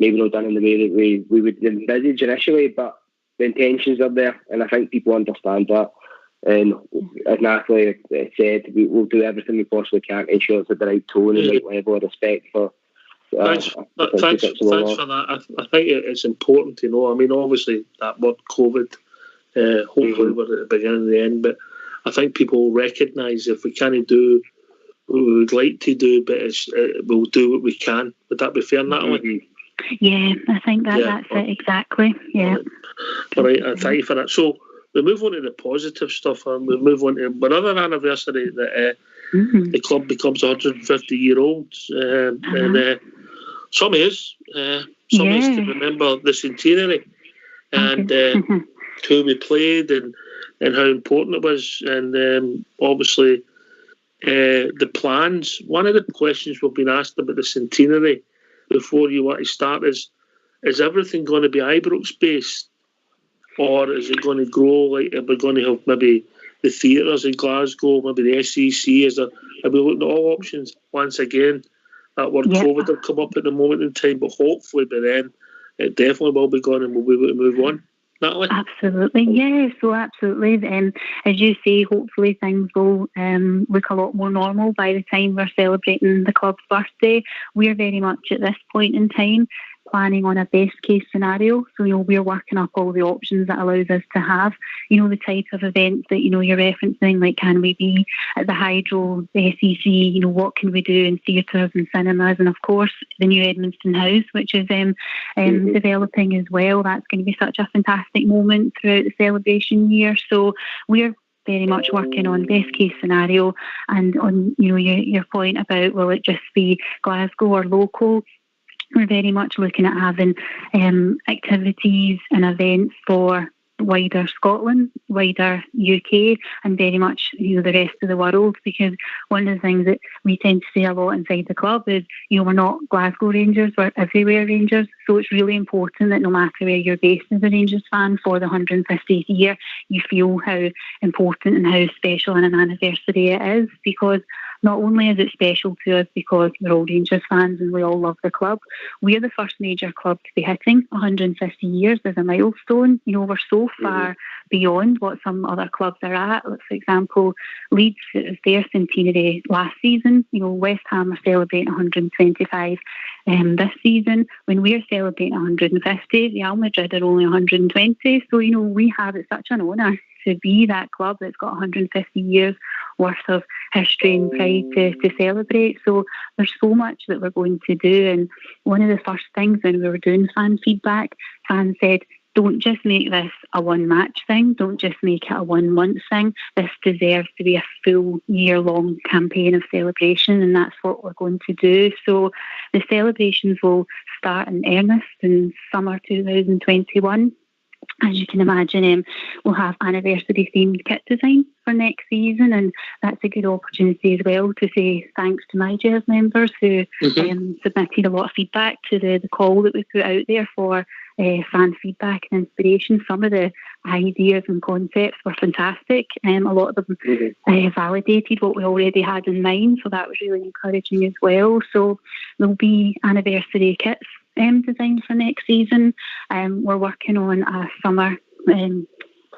maybe not done in the way that we would envisage initially, but the intentions are there, and I think people understand that. And as Natalie said, we'll do everything we possibly can to ensure it's at the right tone and right level of respect for. Thanks for that. I think it's important to know. I mean, obviously that word COVID, hopefully we're at the beginning and the end, but I think people recognise if we can't do what we would like to do, but we'll do what we can. Would that be fair, Natalie? Yeah, I think that's it, exactly. Yeah. All right, thank you for that. So we move on to the positive stuff, and we move on to another anniversary that the club becomes 150-year-old, and some is to remember the centenary and who we played and how important it was, and obviously the plans. One of the questions we've been asked about the centenary before you want to start is everything going to be Ibrox based, or is it going to grow? Like, are we going to have maybe the theatres in Glasgow, maybe the SEC? Are we looking at all options? Once again, that word COVID will come up at the moment in time, but hopefully by then it definitely will be gone and we'll be able to move on. Natalie? Absolutely, yeah, so absolutely. As you say, hopefully things will look a lot more normal by the time we're celebrating the club's birthday. We're very much at this point in time planning on a best case scenario. So, we're working up all the options that allows us to have, the type of events that, you're referencing, like can we be at the Hydro, the SEC, what can we do in theatres and cinemas, and of course the new Edmonton House, which is developing as well. That's going to be such a fantastic moment throughout the celebration year. So we're very much working on best case scenario, and on your point about will it just be Glasgow or local. We're very much looking at having activities and events for wider Scotland, wider UK, and very much the rest of the world, because one of the things that we tend to say a lot inside the club is we're not Glasgow Rangers, we're everywhere Rangers. So it's really important that no matter where you're based as a Rangers fan for the 150th year, you feel how important and how special an anniversary it is, because not only is it special to us because we're all Rangers fans and we all love the club, we're the first major club to be hitting 150 years as a milestone. We're so far beyond what some other clubs are at. Like, for example, Leeds, it was their centenary last season. West Ham are celebrating 125 this season. When we're celebrating 150, Real Madrid are only 120. So, we have it such an honour to be that club that's got 150 years worth of history and pride to celebrate. So there's so much that we're going to do. And one of the first things when we were doing fan feedback, fans said, don't just make this a one-match thing. Don't just make it a one-month thing. This deserves to be a full year-long campaign of celebration, and that's what we're going to do. So the celebrations will start in earnest in summer 2021. As you can imagine, we'll have anniversary-themed kit design for next season, and that's a good opportunity as well to say thanks to MyGers members who submitted a lot of feedback to the call that we put out there for fan feedback and inspiration. Some of the ideas and concepts were fantastic. A lot of them validated what we already had in mind, so that was really encouraging as well. So there'll be anniversary kits designed for next season. We're working on a summer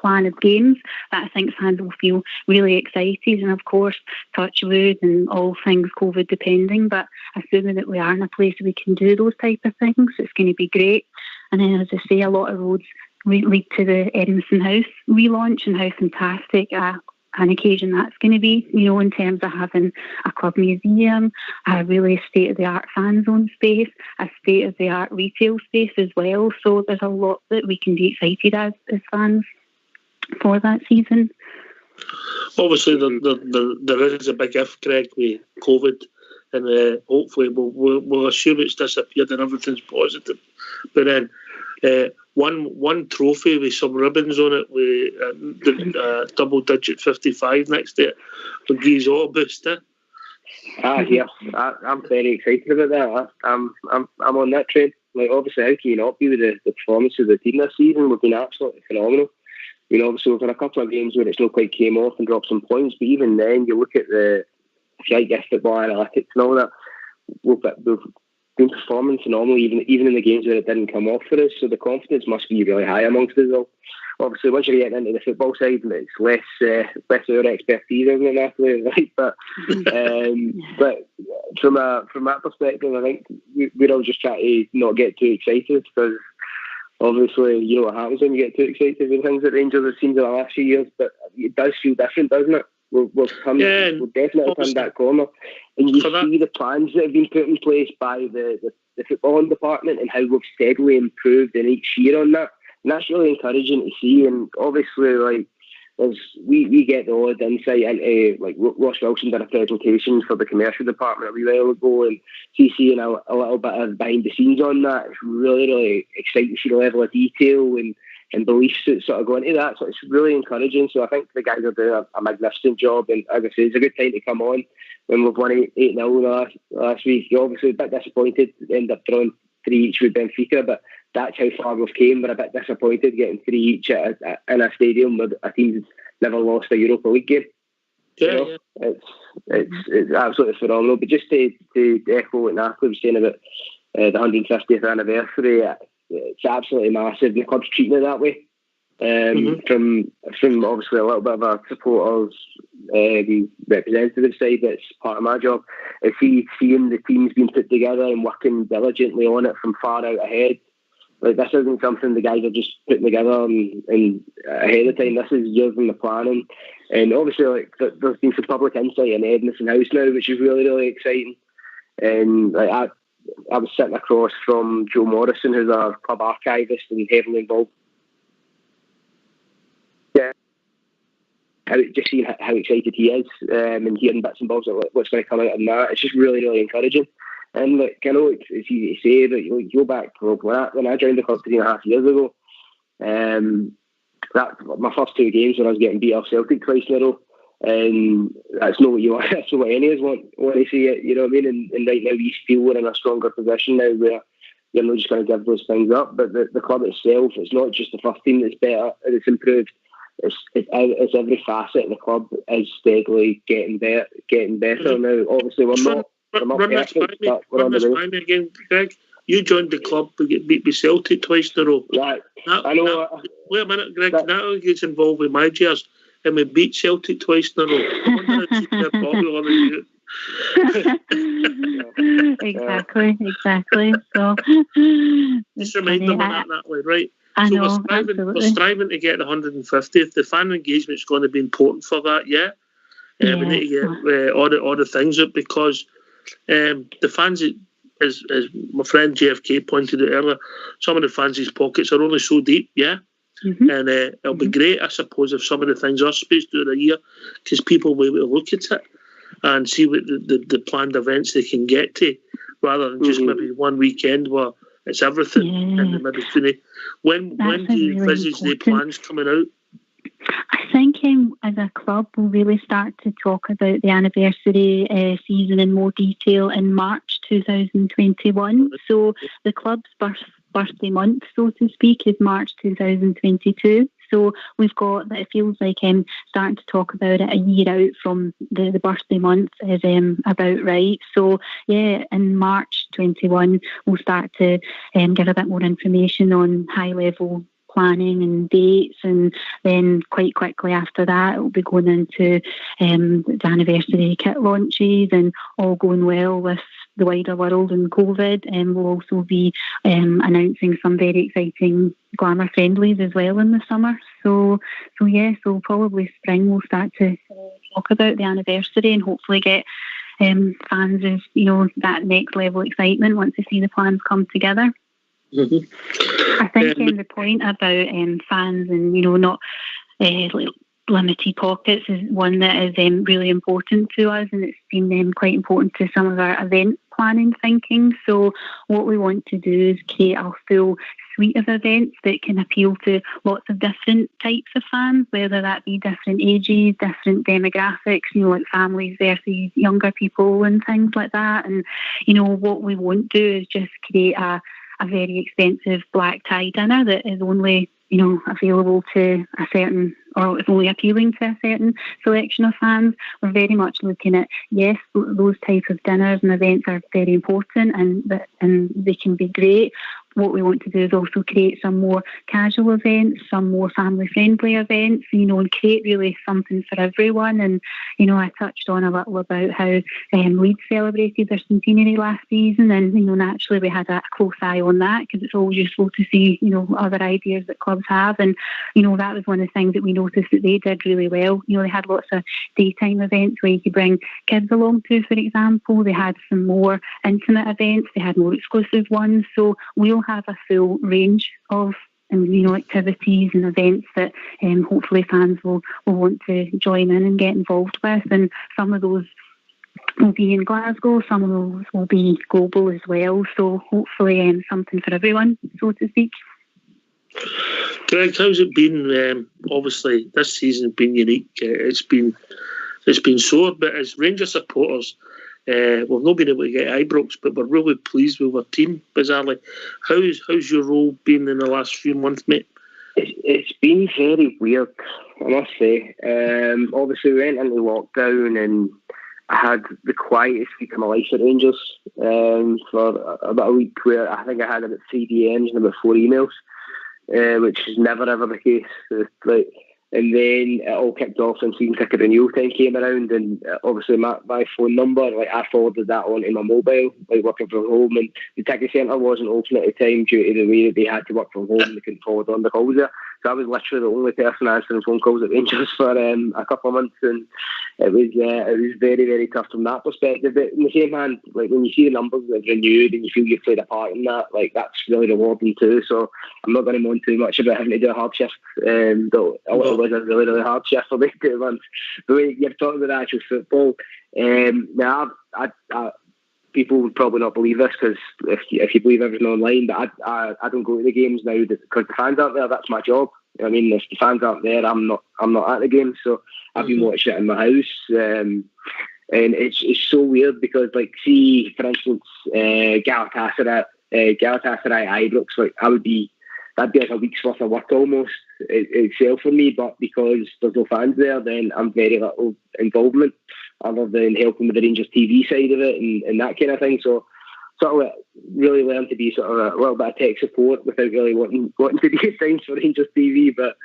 plan of games that I think fans will feel really excited, and of course touch wood and all things COVID depending, but assuming that we are in a place where we can do those type of things, it's going to be great. And then, as I say, a lot of roads lead to the Edmonton House relaunch, and how fantastic an occasion that's going to be, in terms of having a club museum, a really state-of-the-art fan zone space, a state-of-the-art retail space as well. So there's a lot that we can be excited as fans for that season. Obviously, there is a big if, Greg, with COVID, and hopefully we'll assume it's disappeared and everything's positive. But then one trophy with some ribbons on it with the double-digit 55 next to it would give us all a boost. I'm very excited about that. I'm on that train. Like, obviously, how can you not be with the performance of the team this season? We've been absolutely phenomenal. You know, obviously we've had a couple of games where it's not quite came off and dropped some points, but even then, you look at the football analytics and all that, we've been performing phenomenally, even in the games where it didn't come off for us. So the confidence must be really high amongst us all. Obviously, once you're getting into the football side, it's less our expertise, isn't it, Natalie? Right? But from that perspective, I think we're all just trying to not get too excited, because obviously, you know what happens when you get too excited with things at Rangers. It seems in the last few years, but it does feel different, doesn't it? We've definitely turned that corner, and you see the plans that have been put in place by the footballing department and how we've steadily improved in each year on that. And that's really encouraging to see. And obviously, like, as we get the odd insight into, like, Ross Wilson did a presentation for the commercial department a wee while ago, and seeing a little bit of behind the scenes on that. It's really, really exciting to see the level of detail and beliefs that sort of go into that. So it's really encouraging. So I think the guys are doing a magnificent job. And as I say, it's a good time to come on when we've won 8-0 last week. You're obviously a bit disappointed, end up drawing 3 each with Benfica, but that's how far we've came. We're a bit disappointed getting 3 each in a stadium where a team's never lost a Europa League game. Yeah. It's absolutely phenomenal. But just to echo what Natalie was saying about the 150th anniversary, it's absolutely massive. The club's treating it that way. From obviously a little bit of a supporters representative side, that's part of my job. Is seeing the teams being put together and working diligently on it from far out ahead. Like, this isn't something the guys are just putting together and ahead of time. This is years in the planning, and obviously, like, there's been some public insight in Edmondson House now, which is really, really exciting. And like, I was sitting across from Joe Morrison, who's our club archivist and heavily involved. Yeah, just seeing how excited he is, and hearing bits and bobs of what's going to come out of that. It's just really, really encouraging. And look, I know it's easy to say, but you go back when I joined the club 3.5 years ago. That my first 2 games when I was getting beat off Celtic twice in a row, and that's not what you want. That's not what any of us want to see it. You know what I mean? And right now we feel we're in a stronger position now, where you're not just going to give those things up. But the club itself, it's not just the first team that's better, it's improved. It's every facet of the club is steadily getting better now. Obviously, we're not perfect, but we're on the way. Run this by me again, Greg. You joined the club, we get beat by Celtic twice in a row. Right. I know. Wait a minute, Greg. Natalie gets involved with MyGers, and we beat Celtic twice in a row. I wonder if they're popular than you. Exactly. So just remind them of that, Natalie, right? I know, we're striving to get the 150th. The fan engagement's going to be important for that, yeah. We need to get all the things up, because the fans, as my friend JFK pointed out earlier, some of the fans' pockets are only so deep, yeah. And it'll be great, I suppose, if some of the things are spaced through the year, because people will be able to look at it and see what the planned events they can get to, rather than just maybe one weekend where it's everything in the middle. When do you envisage the plans coming out? I think as a club we'll really start to talk about the anniversary season in more detail in March 2021. So the club's birthday month, so to speak, is March 2022. So we've got that. It feels like starting to talk about it a year out from the birthday month is about right. So yeah, in March 21 we'll start to give a bit more information on high level planning and dates, and then quite quickly after that it will be going into the anniversary kit launches, and all going well with the wider world and COVID, and we'll also be announcing some very exciting glamour friendlies as well in the summer. So probably spring we'll start to talk about the anniversary and hopefully get fans of that next level excitement once they see the plans come together. I think the point about fans and not limited pockets is one that is really important to us, and it's been quite important to some of our event planning thinking. So what we want to do is create a full suite of events that can appeal to lots of different types of fans, whether that be different ages, different demographics, like families versus younger people and things like that. And, what we won't do is just create a very expensive black tie dinner that is only available to a certain, or it's only appealing to a certain selection of fans. We're very much looking at, yes, those types of dinners and events are very important and they can be great. What we want to do is also create some more casual events, some more family-friendly events, and create really something for everyone. And, I touched on a little about how Leeds celebrated their centenary last season, and, naturally we had a close eye on that because it's always useful to see, other ideas that clubs have. And, that was one of the things that we noticed that they did really well. They had lots of daytime events where you could bring kids along to, for example. They had some more intimate events. They had more exclusive ones. So we'll have a full range of activities and events that hopefully fans will want to join in and get involved with. And some of those will be in Glasgow, some of those will be global as well. So hopefully something for everyone, so to speak. Greg, how's it been? Obviously, this season's been unique. It's been sore, but as Rangers supporters, we've not been able to get Ibrox, but we're really pleased with our team, bizarrely. How's your role been in the last few months, mate? It's been very weird, I must say. Obviously, we went into lockdown and I had the quietest week of my life at Rangers for about a week, where I think I had about 3 DMs and about 4 emails, which is never ever the case. And then it all kicked off when season ticket renewal time came around, and obviously my phone number, I forwarded that onto my mobile, working from home, and the ticket centre wasn't open at the time due to the way that they had to work from home. They couldn't forward on the calls there. So I was literally the only person answering phone calls at Rangers for a couple of months, and it was very, very tough from that perspective. But in the same hand, when you see the numbers that are renewed and you feel you've played a part in that, that's really rewarding too. So I'm not going to moan too much about having to do a hard shift, though it was a really, really hard shift for me 2 months. But you're talking about actual football. Now, people would probably not believe this, because if you believe everything online, but I don't go to the games now because the fans aren't there. That's my job. I mean, if the fans aren't there, I'm not at the game. So I've been watching it in my house, and it's so weird because, see, for instance, Galatasaray Ibrox, that'd be like a week's worth of work almost itself for me. But because there's no fans there, then I'm very little involvement other than helping with the Rangers TV side of it and that kind of thing. So sort of really learned to be sort of a little bit of tech support without really wanting to be at times for Rangers TV. But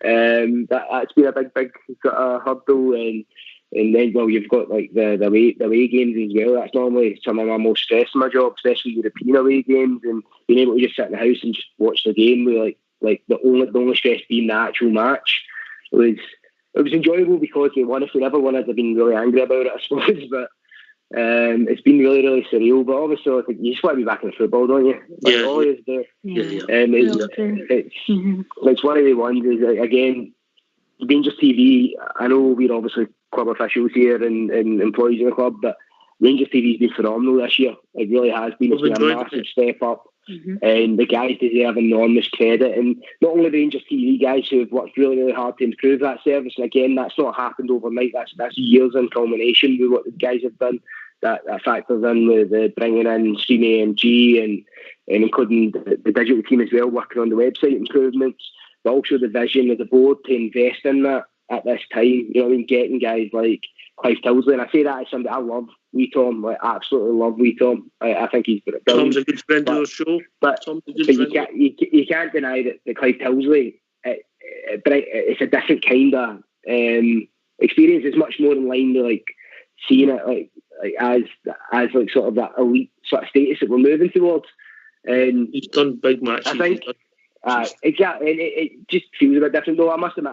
that's been a big sort of hurdle. And then, you've got the away games as well. That's normally some of my most stress in my job, especially European away games, and being able to just sit in the house and just watch the game with the only stress being the actual match. It was enjoyable because we won. If we never won, I'd have been really angry about it, I suppose. But it's been really, really surreal. But obviously, you just want to be back in football, don't you? Always do. It's one of the ones. Is again, Rangers TV. I know we're obviously club officials here and employees in the club, but Rangers TV has been phenomenal this year. It really has been. It's been a massive step up. And the guys deserve enormous credit, and not only the Rangers TV guys who have worked really, really hard to improve that service. And again, that's not happened overnight. That's years in culmination with what the guys have done. That factors in with bringing in Stream AMG and including the digital team as well, working on the website improvements, but also the vision of the board to invest in that at this time. You know what I mean? Getting guys like Clive Tilsley, and I say that as somebody I love. Wee Tom, absolutely love Wee Tom. I think he's brilliant. Tom's a good friend of the show. But you can't deny that Clive Tilsley, it's a different kind of experience. It's much more in line with seeing it as sort of that elite sort of status that we're moving towards. And he's done big matches. I think exactly, and it just feels a bit different. Though I must admit,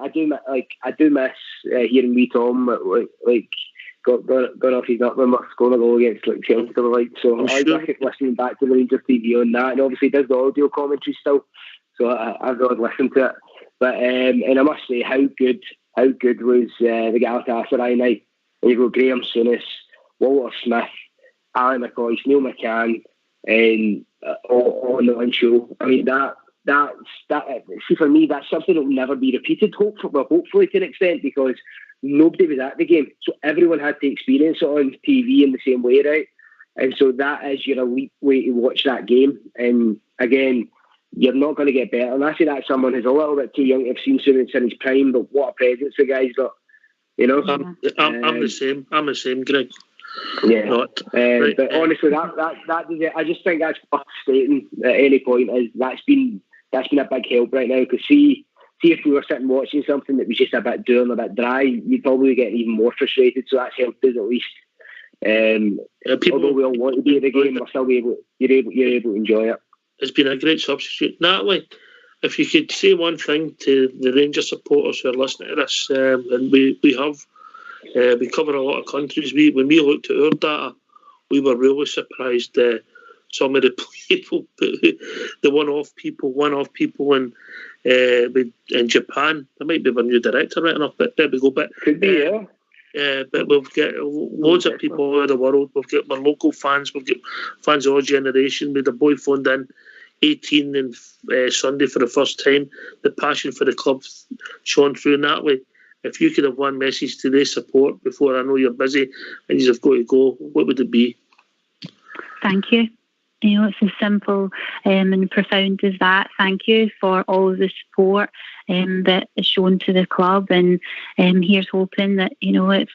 I do miss hearing Wee Tom gone off his nut when we're scoring a goal against Chelsea or the like. So I like listening back to the Rangers TV on that, and obviously he does the audio commentary still. So I've really listened to it. But and I must say how good how good was the Galatasaray night? And you go Graham Souness, Walter Smith, Ali McCoy, Neil McCann, and on the one show. I mean, that. See, for me, that's something that will never be repeated. Hopefully to an extent, because nobody was at the game, so everyone had to experience it on TV in the same way, right? And so that is your elite way to watch that game. And again, you're not going to get better. And I say that someone who's a little bit too young to have seen Souness in his prime, but what a presence the guy's got. You know, I'm the same. I'm the same, Greg. Yeah, right. But honestly, that I just think that's worth stating at any point. Is that's been a big help right now. Because see if we were sitting watching something that was just a bit dull, a bit dry, you'd probably get even more frustrated. So that's helped us at least. Although we all want to be at the game, we're still you're able to enjoy it. It's been a great substitute. Natalie, if you could say one thing to the Rangers supporters who are listening to this, and we cover a lot of countries. When we looked at our data, we were really surprised. Some of the people, the one-off people in Japan. There might be a new director right enough, but there we go. But could be, yeah. But we've got loads of people all over the world. We've got our local fans. We've got fans of all generation. We had a boy phoned in, 18 and Sunday for the first time. The passion for the club shone through in that way. If you could have one message to their support before, I know you're busy and you've got to go, what would it be? Thank you. You know, it's as simple and profound as that. Thank you for all of the support that is shown to the club, and here's hoping that, you know,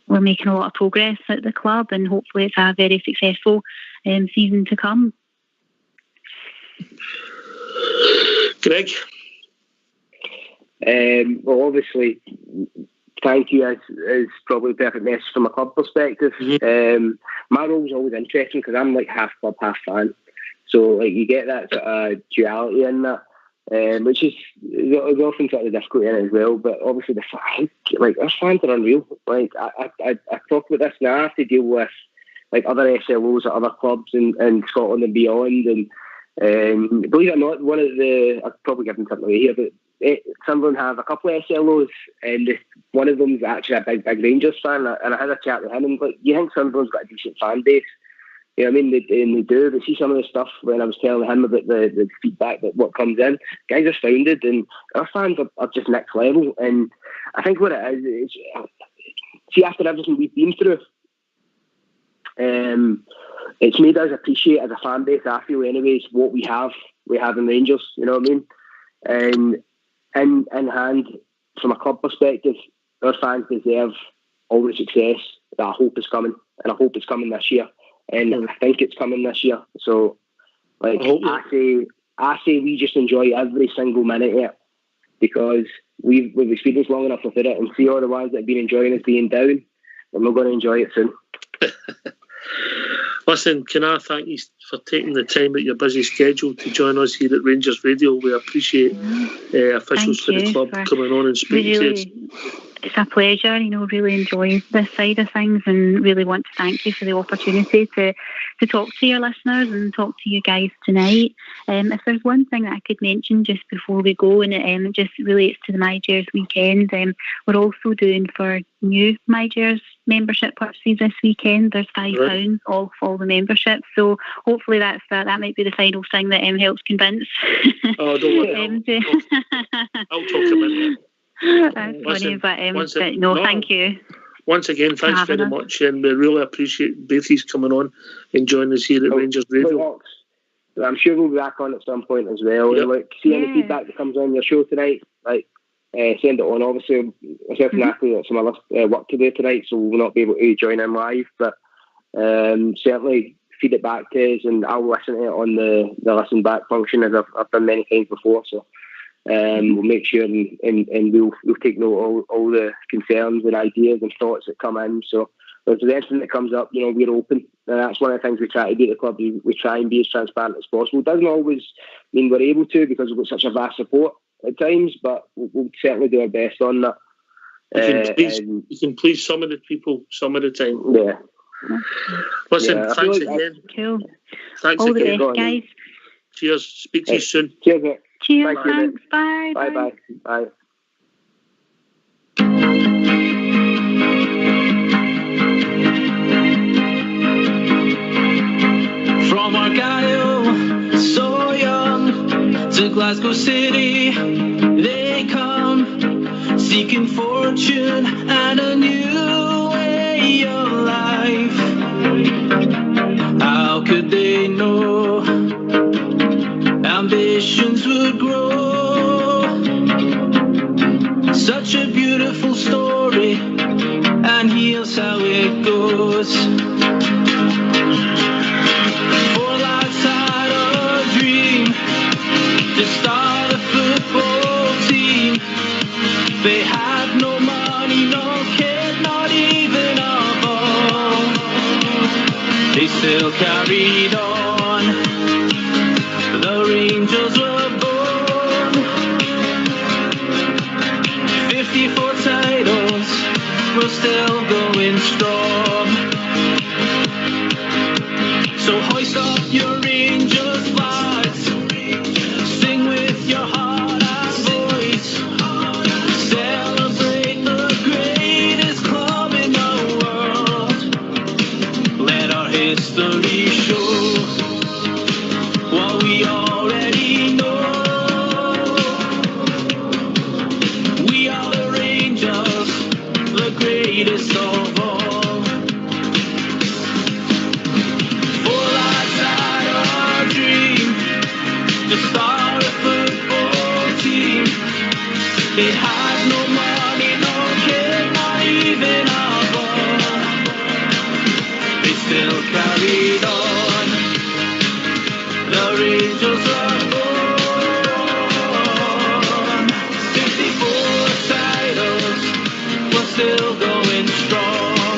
we're making a lot of progress at the club, and hopefully it's a very successful season to come. Greg? Well, obviously, thank you is probably the perfect message from a club perspective. Mm-hmm. My role's always interesting because I'm like half club, half fan. So like you get that sort of duality in that, which is often sort of difficult in it as well. But obviously the fans, like our fans are unreal. Like I talk about this now. I have to deal with like other SLOs at other clubs in Scotland and beyond. And believe it or not, one of the I'll probably give them something away here, but Sunderland have a couple of SLOs, and one of them is actually a big Rangers fan. And I had a chat with him, and like, you think Sunderland's got a decent fan base? You know what I mean? They do. But see some of the stuff when I was telling him about the feedback that what comes in, guys are astounded, and our fans are just next level. And I think what it is see, after everything we've been through, it's made us appreciate as a fan base, I feel anyways, what we have in Rangers, you know what I mean? And in hand, from a club perspective, our fans deserve all the success that I hope is coming, and I hope it's coming this year, and I think it's coming this year. So, like I say, we just enjoy every single minute of it, because we've experienced long enough with it, and see all the ones that have been enjoying us being down, and we're going to enjoy it soon. Listen, can I thank you for taking the time out your busy schedule to join us here at Rangers Radio. We appreciate officials for the club coming on and speaking to us. It's a pleasure, you know, really enjoy this side of things, and really want to thank you for the opportunity to talk to your listeners and talk to you guys tonight. If there's one thing that I could mention just before we go, and it just relates to the MyGers weekend, we're also doing for new MyGers membership purchases this weekend. There's £5 off all the memberships, so hopefully that might be the final thing that helps convince. Oh, don't worry. I'll talk about it. That's funny, but no, thank you. Once again, thanks very much, and we really appreciate both of you coming on and joining us here at Rangers Radio. I'm sure we'll be back on at some point as well. Yep. And like, see any feedback that comes on your show tonight, like send it on. Obviously, myself and Natalie got some other work to do tonight, so we'll not be able to join in live. But certainly feed it back to us, and I'll listen to it on the listen back function, as I've done many times before. So. We'll make sure and we'll take note of all the concerns and ideas and thoughts that come in. So if there's anything that comes up, you know, we're open. And that's one of the things we try to do at the club. We try and be as transparent as possible. It doesn't always mean we're able to, because we've got such a vast support at times, but we'll certainly do our best on that. You can please some of the people some of the time. Yeah. Listen, thanks again. Cool. Thanks all again. The best, guys. Cheers. Speak to you soon. Cheers, mate. Cheers. Thanks. Bye. Bye. Glasgow City, they come seeking fortune and a new way of life. How could they know ambitions would grow? Such a beautiful story, and here's how it goes. Four lads had a dream to start a football team. They had no money, no kit, not even a ball. They still carried on. The Rangers were born. 54 titles, we're still going strong. So hoist up your Rangers flags, sing with your heart and voice, celebrate the greatest club in the world. Let our history show what we already know. We are the Rangers, the greatest of all. Four lads had a dream to start a football team. They had no money, no kit, not even a ball. They still carried on. The Rangers were born. 54 titles, we're still going strong.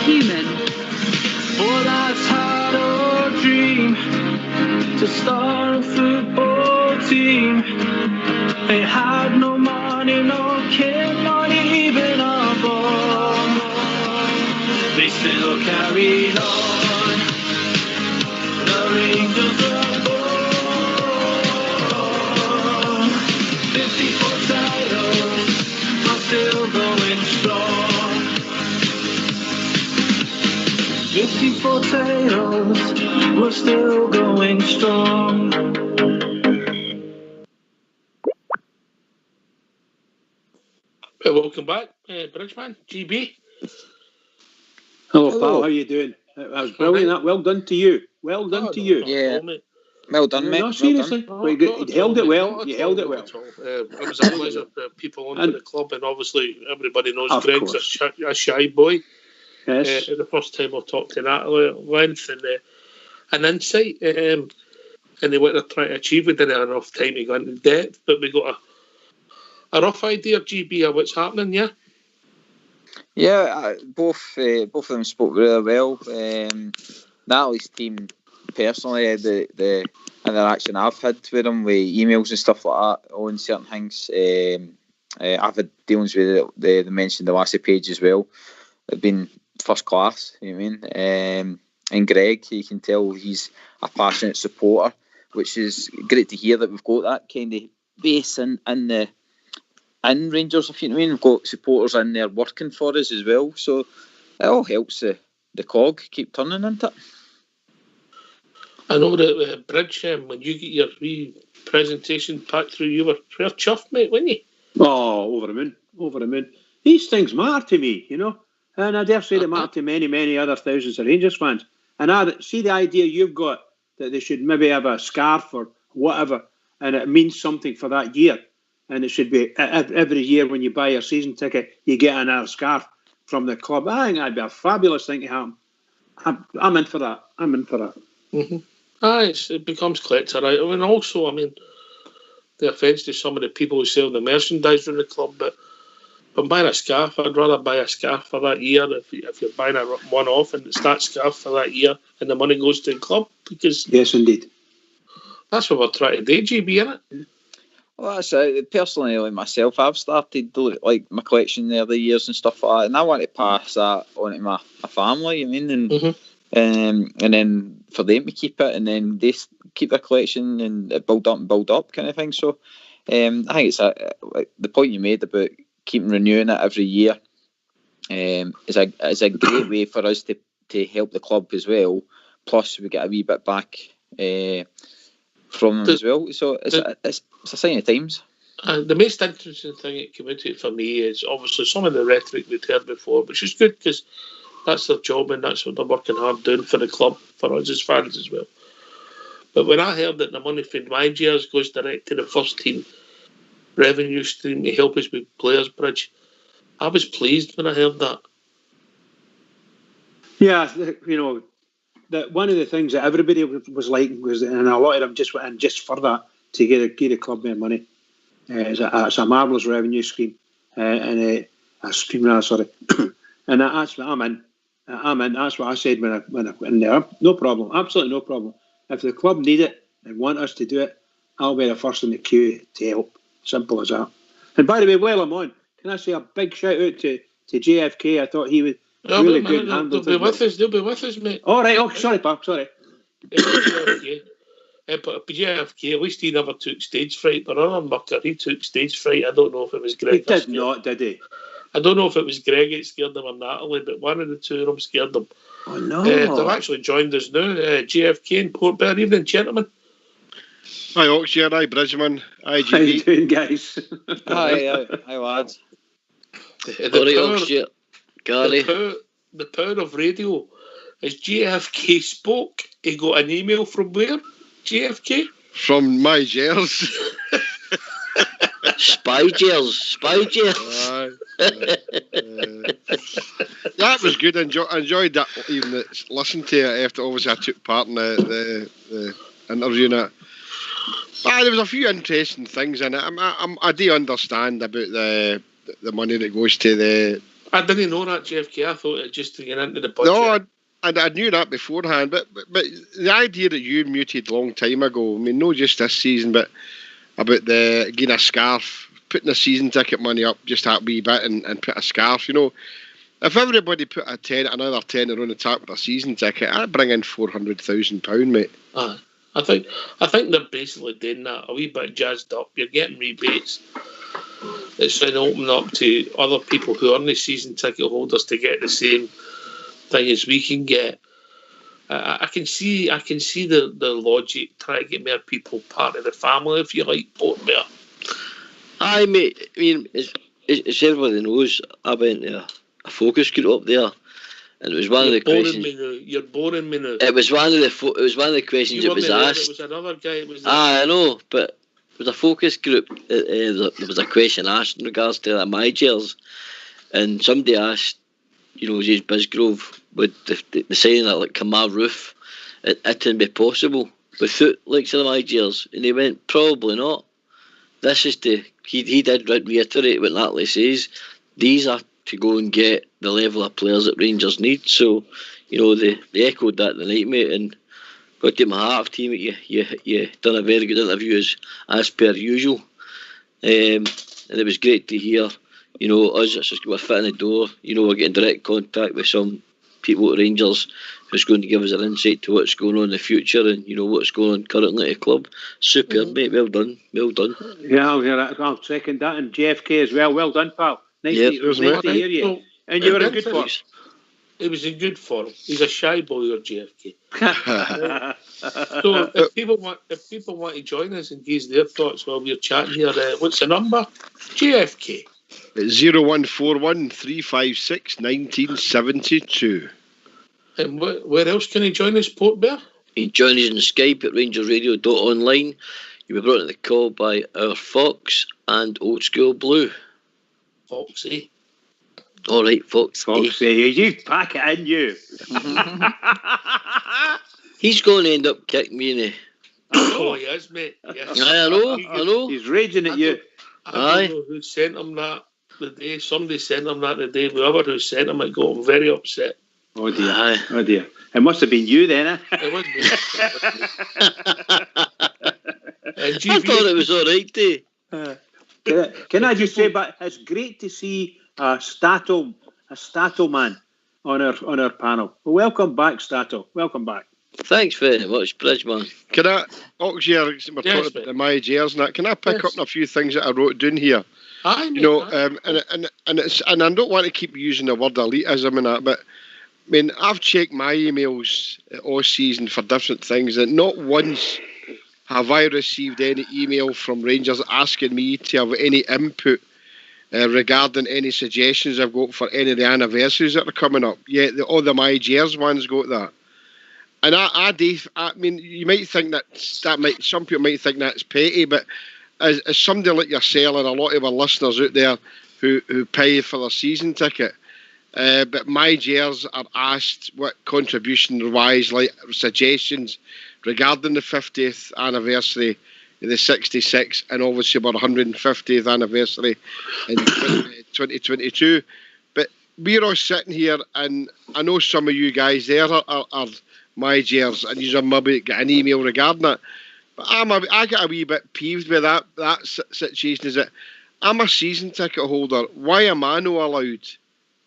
Human. Four lads had a dream to start a football team. They had no money, no kit, not even a ball. They still carried on. The Rangers were born. 54 titles, are still going strong. 54 titles, we're still going strong. Welcome back, Bridgeman, GB. Hello, Hello. pal. How you doing? That was brilliant. That. Well done to you. Well done Oh, to no, you. not Yeah. at all, mate. Well done, mate. No, Well seriously. No, Well, you not at held all, it mate. well. Not You at held all, it well. not at all. It was a pleasure for people onto And- the club, and obviously everybody knows Of Greg's course. a shy boy. Yes. The first time I'll talk to that length and insight, and what they're trying to achieve. We didn't have enough time to go into depth, but we got a rough idea, GB, of what's happening. Yeah. Yeah, both of them spoke really well. Natalie's team, personally, the interaction I've had with them, with emails and stuff like that on certain things. I've had dealings with the mentioned the Lassie page as well. They've been first class, you know what I mean? And Greg, you can tell he's a passionate supporter, which is great to hear that we've got that kind of base in Rangers, if you know what I mean. We've got supporters in there working for us as well, so it all helps the cog keep turning, isn't it? I know that Bridge, when you get your wee presentation packed through, you were fair chuffed, mate, weren't you? Oh, over the moon. Over the moon. These things matter to me, you know. And I dare say they matter to many, many other thousands of Rangers fans. And I see the idea you've got that they should maybe have a scarf or whatever, and it means something for that year. And it should be every year when you buy your season ticket, you get another scarf from the club. I think that'd be a fabulous thing to happen. I'm in for that. I'm in for that. Mm-hmm. It becomes collector, right? I mean, also, the offence to some of the people who sell the merchandise in the club, but if I'm buying a scarf, I'd rather buy a scarf for that year if you're buying a one-off and it's that scarf for that year and the money goes to the club, because Yes, indeed. That's what we're trying to do, GB, isn't it? Well, that's it. Personally, like myself, I've started like my collection there the years and stuff like that, and I want to pass that on to my family. I mean, and then for them to keep it, and then they keep their collection and build up kind of thing. So, I think it's like the point you made about keeping renewing it every year. Is a great way for us to help the club as well. Plus, we get a wee bit back from them as well. So it's a sign of times. The most interesting thing that came into it for me is obviously some of the rhetoric we'd heard before, which is good because that's their job and that's what they're working hard doing for the club, for us as fans as well. But when I heard that the money from MyGers goes direct to the first team revenue stream to help us with Players Bridge, I was pleased when I heard that. Yeah, you know, that one of the things that everybody was liking was, and a lot of them just went in just for that to get the club more money. It's a marvellous revenue scheme, and a stream rather, sorry. And that's what I'm in. That's what I said when I went in there. No problem, absolutely no problem. If the club need it and want us to do it, I'll be the first in the queue to help. Simple as that. And by the way, while I'm on, can I say a big shout out to JFK? I thought he was really good. They'll be with us, mate. All right. Oh, sorry, Pap. Sorry. But JFK, at least he never took stage fright. But other mucker, he took stage fright. I don't know if it was Greg. He did not, did he? I don't know if it was Greg that scared them or Natalie, but one of the two of them scared them. Oh, no. They've actually joined us now. JFK in Port Bear. Evening, gentlemen. Hi, Oxford. Hi, Bridgman. Hi, GB. How you doing, guys? Hi, lads. The power of radio. As JFK spoke, he got an email from where? JFK? From MyGers. Spygers. That was good. Enjoyed that. Even listened to it after obviously I took part in the interview and it. There was a few interesting things in it. I do understand about the money that goes to the. I didn't know that, JFK. I thought it just to get into the budget. No, I knew that beforehand. But the idea that you muted a long time ago, I mean, not just this season, but about the getting a scarf, putting the season ticket money up just that wee bit and put a scarf, you know. If everybody put another tenner on the top of their season ticket, I'd bring in £400,000, mate. I think they're basically doing that a wee bit jazzed up. You're getting rebates. It's then open up to other people who aren't the season ticket holders to get the same thing as we can get. I can see the logic trying to get more people part of the family, if you like, Port Bear. Aye, mate. I mean, it's everybody knows. I went to a focus group up there, and it was one of the questions. You're boring me now. It was one of the questions that was asked. It was another guy. I know, but it was a focus group. There was a question asked in regards to the MyGers, and somebody asked, you know, James Bisgrove, would the signing of like Kamar Roof, it be possible without like some of the MyGers, and he went probably not. This is he did reiterate what Natalie says. These are to go and get the level of players that Rangers need. So, you know, they echoed that the night, mate, and got to my heart of team. You done a very good interview as per usual, and it was great to hear. You know, us just we're fitting the door. You know, we're getting direct contact with some people at Rangers who's going to give us an insight to what's going on in the future and, you know, what's going on currently at the club. Superb, mate. Well done. Yeah, I'll second that. And JFK as well. Well done, pal. Nice to hear you. Well, and you were in good form. It was in good form. He's a shy boy, or JFK. So if people want to join us and give their thoughts while we're chatting here, what's the number? JFK. 0141 356 1972. And where else can he join us, Port Bear? He joins us on Skype at rangersradio.online. You'll be brought to the call by our Fox and Old School Blue. Foxy. All right, Foxy. You pack it in, you. He's going to end up kicking me in the... Oh, he is, mate. Yes. I know. He's raging at you. I don't know who sent him that the day. Somebody sent him that the day. Whoever who sent him it got him very upset. Oh dear. It must have been you then, eh? It was me. I thought it was all right, Dave. Can I just say, but it's great to see a Stato man on our panel. Well, welcome back, Stato. Welcome back. Thanks very much, Bridgeman. Can I, Oxyar, we're talking about the MyGers and that, can I pick up on a few things that I wrote down here? Aye, You know, and I don't want to keep using the word elitism and that, but I mean, I've checked my emails all season for different things, and not once have I received any email from Rangers asking me to have any input regarding any suggestions I've got for any of the anniversaries that are coming up. Yet all the MyGers ones got that. And I mean, you might think some people might think that's petty, but as somebody like yourself and a lot of our listeners out there who pay for their season ticket, but MyGers are asked what contribution-wise, like suggestions regarding the 50th anniversary, the 66, and obviously our 150th anniversary in 2022. But we're all sitting here, and I know some of you guys there are MyGers, and you maybe get an email regarding it. But I get a wee bit peeved with that situation. Is that I'm a season ticket holder. Why am I not allowed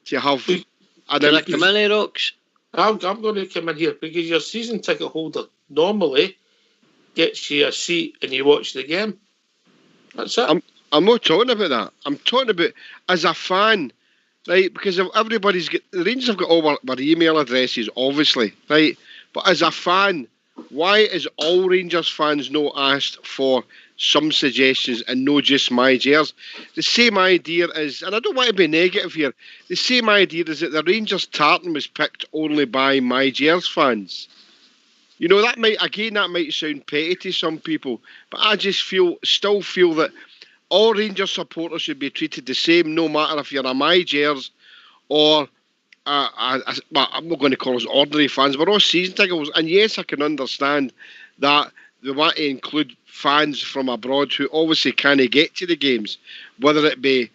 to have? Can I come in here, Rox? I'm going to come in here because your season ticket holder normally gets you a seat and you watch the game. That's it. I'm not talking about that. I'm talking about as a fan, right? Because everybody's got the Rangers have got all our email addresses, obviously, right? But as a fan, why is all Rangers fans not asked for some suggestions and not just MyGers? The same idea is, and I don't want to be negative here, the same idea is that the Rangers tartan was picked only by MyGers fans. You know, that might sound petty to some people, but I just still feel that all Rangers supporters should be treated the same, no matter if you're a MyGers or I'm not going to call us ordinary fans. We're all season ticket holders, and yes, I can understand that they want to include fans from abroad who obviously can't get to the games, whether it be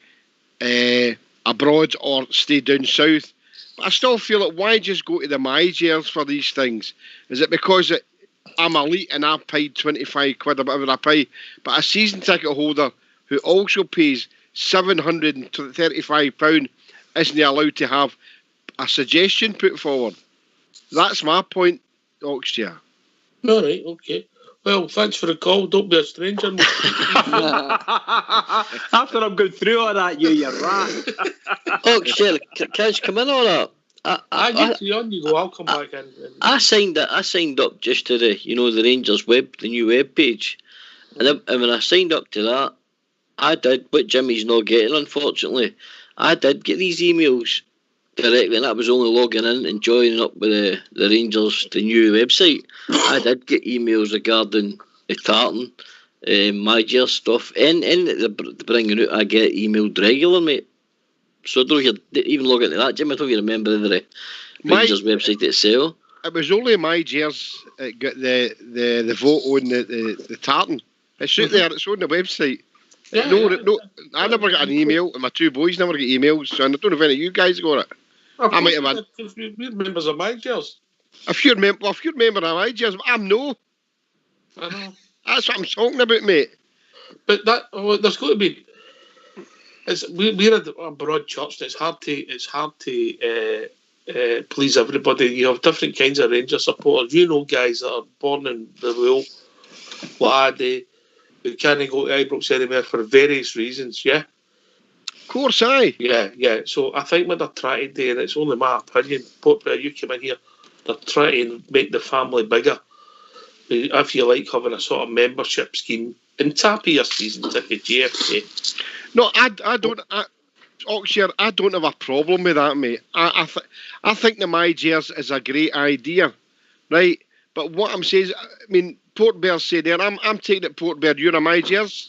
abroad or stay down south. But I still feel like, why just go to the MyGers for these things? Is it because I'm elite and I paid 25 quid or whatever I pay, but a season ticket holder who also pays £735 isn't allowed to have a suggestion put forward? That's my point, Oxyar. All right, okay. Well, thanks for the call. Don't be a stranger. After I'm going through all that, you're right. Oxyar, can I come in on that? I get you on. You go. I'll come back in. I signed up just to the Rangers the new web page, and when I signed up to that, I did what Jimmy's not getting, unfortunately. I did get these emails directly, and I was only logging in and joining up with the Rangers, the new website. I did get emails regarding the tartan, MyGers stuff, and the bringing out. I get emailed regular, mate. So I don't know if you even log into that, Jim. I don't know if you remember the Rangers website itself. It was only MyGers that got the vote on the tartan. It's out there. It's on the website. Yeah, no, I never got an email, and my two boys never get emails, so I don't know if any of you guys got it. I might have had. We're members of MyGers. If you're a member of MyGers, I'm no. I know. That's what I'm talking about, mate. But there's got to be. We're a broad church, and it's hard to please everybody. You have different kinds of Rangers supporters. You know, guys that are born in the wool, Laddy, who can't go to Ibrox anywhere for various reasons. Yeah. Of course, aye. Yeah. So I think what they're trying to do, and it's only my opinion, Portbear, you come in here, they're trying to make the family bigger. If you like having a sort of membership scheme, and tap your season ticket, GFK. No, I don't. Oxyar, I don't have a problem with that, mate. I think the MyGers is a great idea, right? But what I'm saying is, I mean, Portbear said there, I'm taking it, Portbear, you're a MyGers?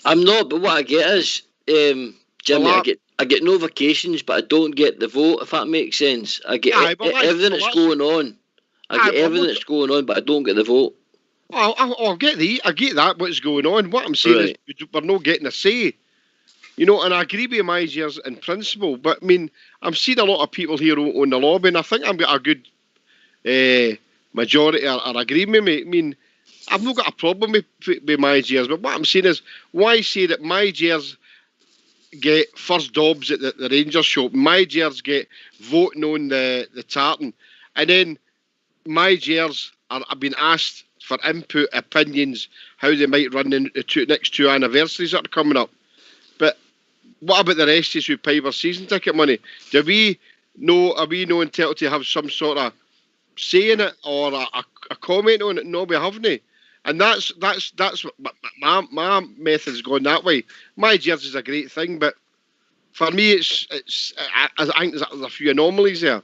I'm not, but what I get is, Jimmy, Well, I get no vacations, but I don't get the vote, if that makes sense. I get everything that's going on. I get everything that's going on, but I don't get the vote. I get that, what's going on. What I'm saying is we're not getting a say. You know, and I agree with MyGers in principle, but I mean, I'm seeing a lot of people here on the lobby, and I think I've got a good majority are agreeing with me. I mean, I've not got a problem with MyGers, but what I'm saying is, why say that MyGers get first dobs at the Rangers shop, MyGers get voting on the tartan, and then MyGers are being asked for input, opinions, how they might run the next 2 anniversaries that are coming up. But what about the rest of us who pay our season ticket money? Are we no entitled to have some sort of say in it or a comment on it? No, we haven't. And that's what my method's going that way. MyGers is a great thing, but for me, I think there's a few anomalies there.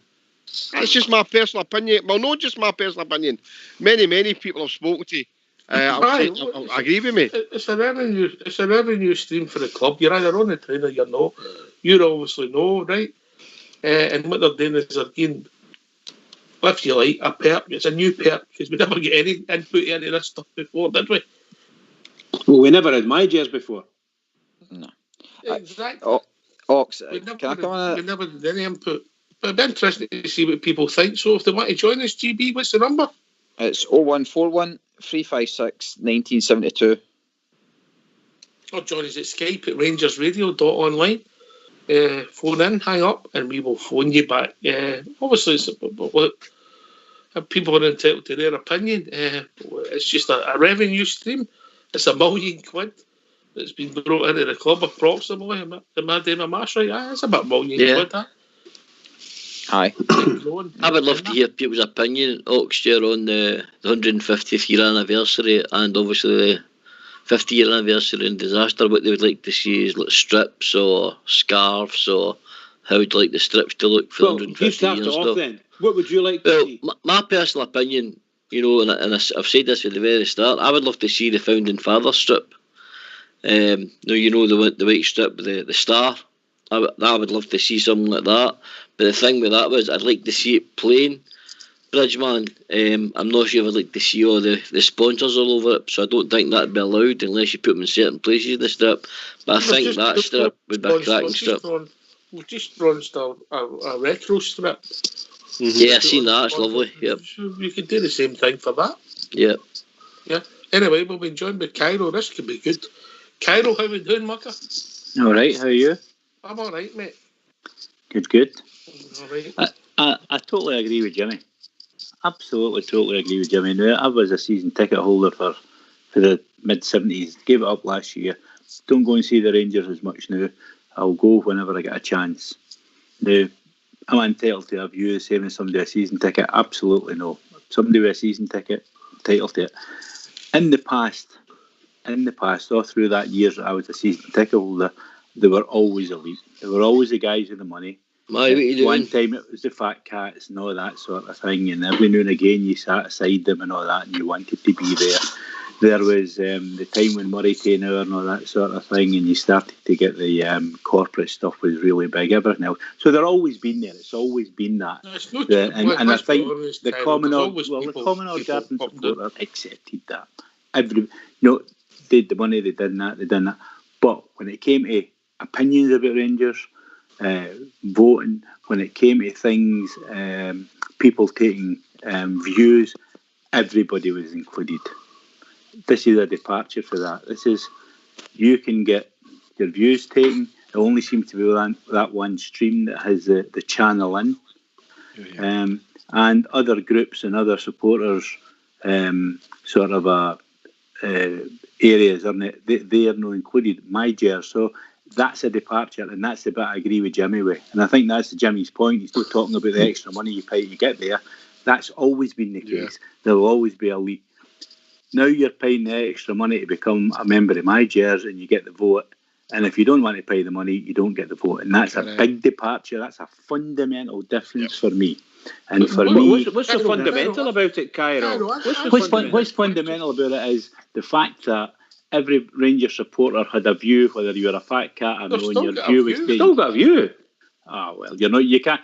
That's just my personal opinion. Well, not just my personal opinion. Many people I've spoken to agree with me. It's a revenue stream for the club. You're either on the train or you're not. You obviously know, right? And what they're doing is they're getting, if you like, a perk. It's a new perk because we never get any input into this stuff before, did we? Well, we never had MyGers before. No. Exactly. Ox, We can I come on? never did any input. But it'd be interesting to see what people think. So if they want to join us, GB, what's the number? It's 0141 356 1972. Or join us at Skype at rangersradio.online. Phone in, hang up, and we will phone you back. Obviously, people are entitled to their opinion. It's just a revenue stream. It's £1 million that's been brought into the club approximately. Am I doing my maths right? It's about £1 million quid, that. Aye. I would love to hear people's opinion, Oxshire, on the 150th year anniversary and obviously the 50 year anniversary in disaster. What they would like to see is like strips or scarves, or how would you like the strips to look for 150 you start years. it off then. What would you like to see? My personal opinion, and I've said this at the very start, I would love to see the founding father strip. The white strip with the star. I would love to see something like that. But the thing with that was, I'd like to see it plain. Bridgeman, I'm not sure I'd like to see all the sponsors all over it, so I don't think that'd be allowed unless you put them in certain places, the strip. But I think that strip would be a cracking strip. We've just launched a retro strip. Mm-hmm. Yeah, I've seen that, it's lovely. Yep. So we could do the same thing for that. Yeah. Yeah. Anyway, we'll be joined by Cairo. This could be good. Cairo, how we doing, Mucker? All right, how are you? I'm all right, mate. Good. All right. I totally agree with Jimmy. Absolutely, totally agree with Jimmy. Now, I was a season ticket holder for the mid-70s. Gave it up last year. Don't go and see the Rangers as much now. I'll go whenever I get a chance. Now, am I entitled to a view the same as somebody with a season ticket? Absolutely no. Somebody with a season ticket, entitled to it. In the past, all through that years that I was a season ticket holder, they were always elite. They were always the guys with the money. One time it was the fat cats and all that sort of thing, and every now and again you sat aside them and all that, and you wanted to be there. There was the time when Murray Taylor and all that sort of thing, and you started to get the corporate stuff was really big, everything else. So they're always been there. It's always been that. And I think the Commonwealth Garden supporter accepted that. They had the money, they done that. But when it came to opinions about Rangers, voting, when it came to things, people taking views, everybody was included. This is a departure for that. You can get your views taken. It only seems to be that one stream that has the channel in. And other groups and other supporters sort of areas, they are not included. MyGers, so that's a departure, and that's the bit I agree with Jimmy with. And I think that's Jimmy's point. He's not talking about the extra money you pay to get there. That's always been the case. There will always be elite. Now you're paying the extra money to become a member of MyGers, and you get the vote. And if you don't want to pay the money, you don't get the vote. And that's a big departure. That's a fundamental difference for me. And for me, what's the fundamental about it, Cairo? What's fundamental about it is the fact that every Rangers supporter had a view, whether you're a fat cat or no, and your view was taken. Still got a view. Well, you can't.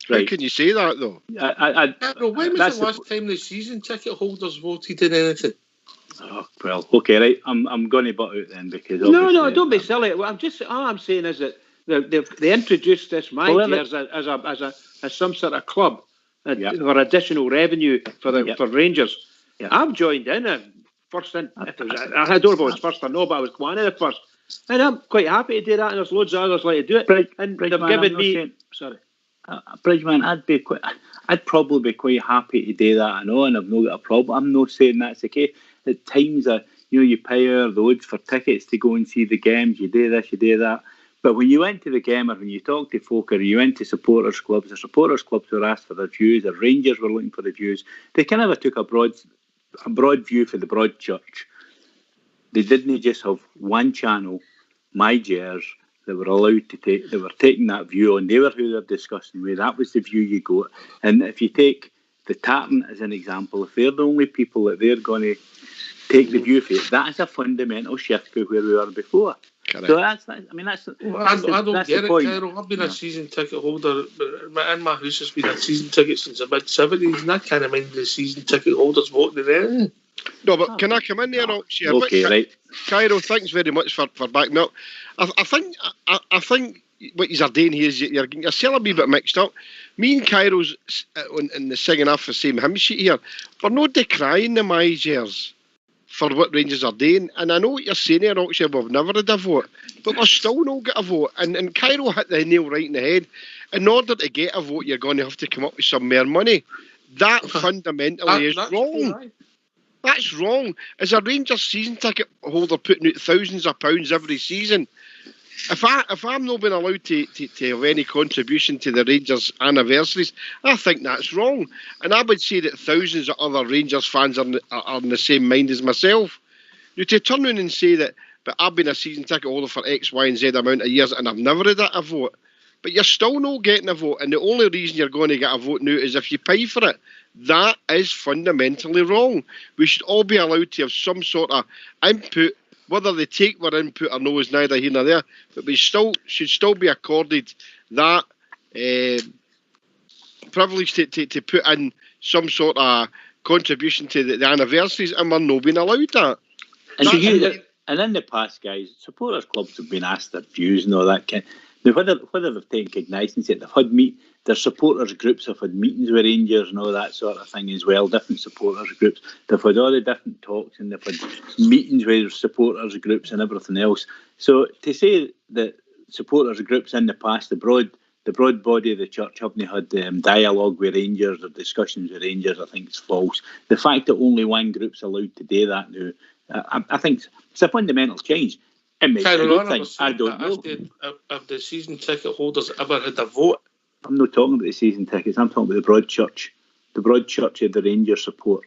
Right. How can you say that though? When was the last time the season ticket holders voted in anything? Oh, well, okay, right. I'm going to butt out then because no, don't be silly. All I'm saying is that they introduced this MyGers as some sort of club for additional revenue for Rangers. I've joined in. First in. I don't know if I was first or no, but I was one of the first. And I'm quite happy to do that, and there's loads of others like to do it. And they've given me... Sorry. Bridgman, I'd probably be quite happy to do that, I know, and I've not got a problem. I'm not saying that's the case. At times, you pay our loads for tickets to go and see the games, you do this, you do that. But when you went to the game, or when you talk to folk, or you went to supporters clubs, the supporters clubs were asked for their views, the Rangers were looking for the views. They kind of took a broad view for the broad church. They didn't just have one channel, MyGers, that were allowed to take, they were taking that view on. They were who they're discussing with. That was the view you got. And if you take the Tartan as an example, if they're the only people that they're going to take the view for it, that is a fundamental shift to where we were before. Correct. So that's I don't get it, point. Carol. I've been a season ticket holder, but in my house has been a season ticket since the mid-70s, and I can't mind the season ticket holders voting in anything. No, but can I come in there? Okay, right. Cairo, thanks very much for backing up. I think what you're doing here is you're still a wee bit mixed up. Me and Cairo's in the singing off the same hymn sheet here. We're not decrying the MyGers for what Rangers are doing. And I know what you're saying here, Oxford, we've never had a vote, but we're still not get a vote. And Cairo hit the nail right in the head. In order to get a vote, you're going to have to come up with some more money. That fundamentally is wrong. Right. That's wrong. As a Rangers season ticket holder putting out thousands of pounds every season, if I'm not being allowed to have any contribution to the Rangers anniversaries, I think that's wrong. And I would say that thousands of other Rangers fans are in the same mind as myself. You to turn around and say that, but I've been a season ticket holder for X, Y, and Z amount of years and I've never had a vote. But you're still not getting a vote, and the only reason you're going to get a vote now is if you pay for it. That is fundamentally wrong. We should all be allowed to have some sort of input. Whether they take our input or no is neither here nor there. But we should still be accorded that privilege to put in some sort of contribution to the anniversaries, and we're not being allowed that. And in the past, guys, supporters clubs have been asked their views and all that kind. Now, whether they've taken cognizance yet, they've had their supporters groups have had meetings with Rangers and all that sort of thing as well, different supporters groups. They've had all the different talks and they've had meetings with supporters groups and everything else. So to say that supporters groups in the past, the broad body of the church haven't had dialogue with Rangers or discussions with Rangers, I think it's false. The fact that only one group's allowed to do that now, I think it's a fundamental change. I don't know. Have the season ticket holders ever had a vote? I'm not talking about the season tickets. I'm talking about the broad church. The broad church had the Rangers support.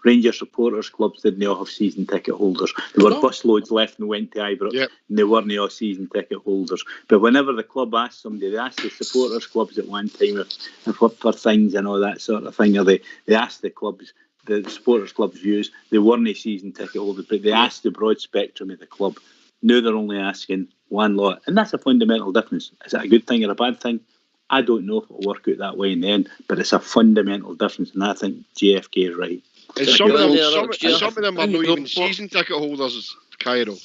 Ranger supporters clubs didn't all have season ticket holders. There were busloads left and went to Ibrox, and they weren't all season ticket holders. But whenever the club asked somebody, they asked the supporters clubs at one time if for things and all that sort of thing, or they asked the clubs, the supporters club's views. They weren't a season ticket holders, but they asked the broad spectrum of the club. Now they're only asking one lot, and that's a fundamental difference. Is it a good thing or a bad thing? I don't know if it'll work out that way in the end, but it's a fundamental difference, and I think JFK is right. And some of them are not even season ticket holders, Cairo.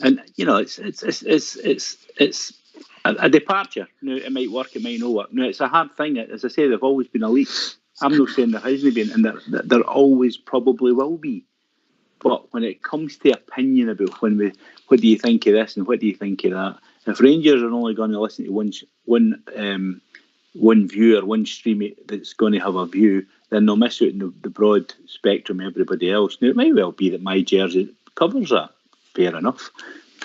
And it's a departure. Now, it might work, it might not work. Now, it's a hard thing. As I say, they've always been elite. I'm not saying there hasn't been, and there always probably will be. But when it comes to opinion about what do you think of this and what do you think of that, if Rangers are only going to listen to one view or one stream that's going to have a view, then they'll miss out on the broad spectrum of everybody else. Now, it might well be that MyGers covers that. Fair enough.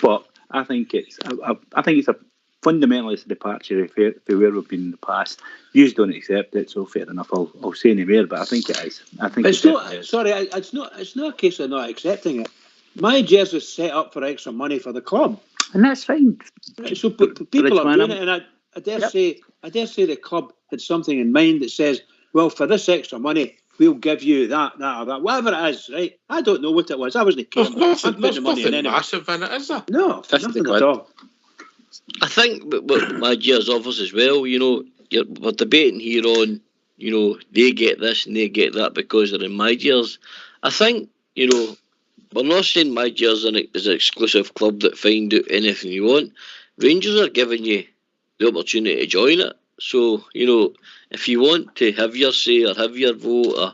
But I think it's a fundamentally it's a departure from where we've been in the past. You don't accept it, so fair enough. I'll say no more, but I think it is. I think it's not. Sorry, it's not a case of not accepting it. MyGers is set up for extra money for the club, and that's fine. So people are doing it, and I dare say the club had something in mind that says, well, for this extra money, we'll give you that, or that, whatever it is, right? I don't know what it was. I wasn't caring. There's nothing massive in it, is there? No, nothing at all. I think what MyGers offers as well, we're debating here on, they get this and they get that because they're in MyGers. I think, we're not saying MyGers is an exclusive club that find out anything you want. Rangers are giving you the opportunity to join it. So, if you want to have your say or have your vote or,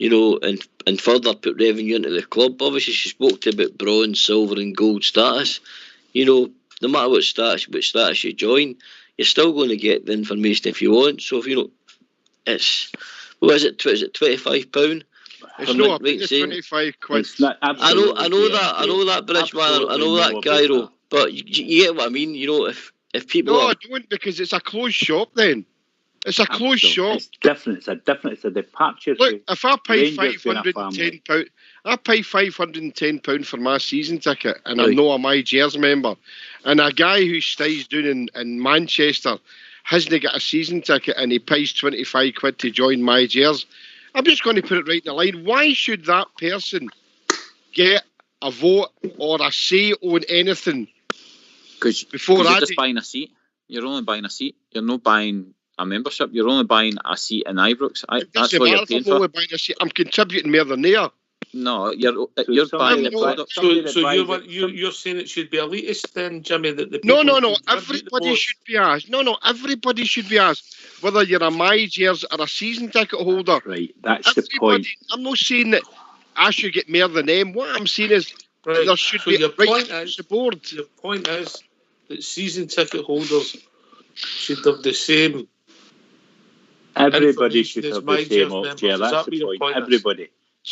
you know, and further put revenue into the club. Obviously, she spoke to about bronze, silver, and gold status. You know, no matter what status you join, you're still going to get the information if you want. So if you know, it's what is it? £25? It's not. I think it's 25 quid. It's not I know that, Bridgeman. I know that, Cairo. But you get what I mean. You know, if people. No, I don't, because it's a closed shop. Then it's a closed shop. It's different. It's a departure. Look, if I pay Rangers being a family. £510, I pay £510 for my season ticket, and I'm not a MyGers member. And a guy who stays down in Manchester hasn't got a season ticket, and he pays 25 quid to join MyGers. I'm just going to put it right in the line. Why should that person get a vote or a say on anything? Because you're just buying a seat. You're only buying a seat. You're not buying a membership. You're only buying a seat in Ibrox. That's what you're paying for. I'm contributing more than there. No, you're buying the product. So you're saying it should be elitist then, Jimmy? That the No. Everybody should be asked. No. Everybody should be asked whether you're a MyGers or a season ticket holder. Right. That's the point. I'm not saying that I should get more than them. What I'm saying is there should be right across the board. The point is that season ticket holders should have the same. Everybody should have the same option. That's the point. Everybody.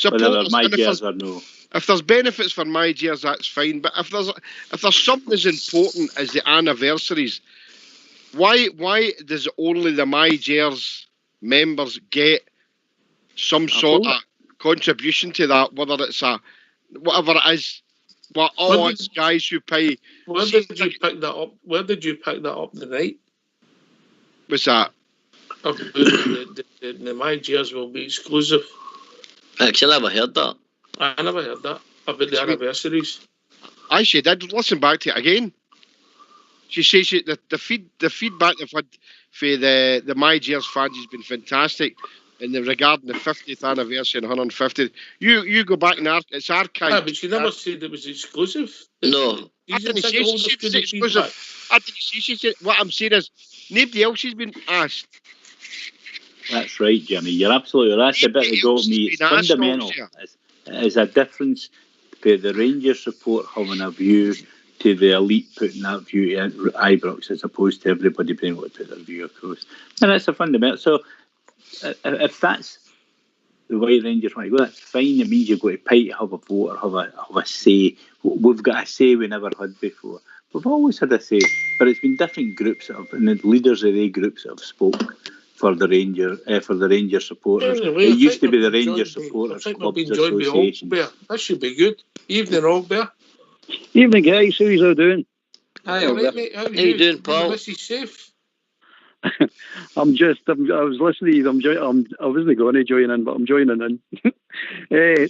Whether MyGers or no. If there's benefits for MyGers, that's fine. But if there's something as important as the anniversaries, why does only the MyGers members get some sort of contribution to that? Whether it's whatever it is, it's guys who pay. Where did you pick that up? Where did you pick that up tonight? What's that? The MyGers will be exclusive. Actually, I never heard that. I never heard that about the anniversaries. She did. Listen back to it again. She says the feedback they've had for the MyGers fans has been fantastic, and regarding the 50th anniversary and 150th. You go back and it's archived. Yeah, but she never said it was exclusive. No. I didn't say she said it was exclusive. I didn't say she said. What I'm saying is nobody else has been asked. That's right, Jimmy. You're absolutely right. That's the bit that got me. It's fundamental. It's a difference for the Rangers support having a view to the elite putting that view in Ibrox as opposed to everybody being able to put their view across. And that's a fundamental. So if that's the way Rangers want to go, that's fine. It means you've got to pay to have a vote or have a say. We've got a say we never had before. We've always had a say, but it's been different groups and the leaders of the groups that have spoke for the Rangers supporters. Anyway, it used to be the Rangers supporters clubs association. That should be good. Evening, Albert. Evening, guys. How are you all doing? Hi, Albert. How you doing, Paul? Is he safe? I was listening. I wasn't going to join in, but I'm joining in. The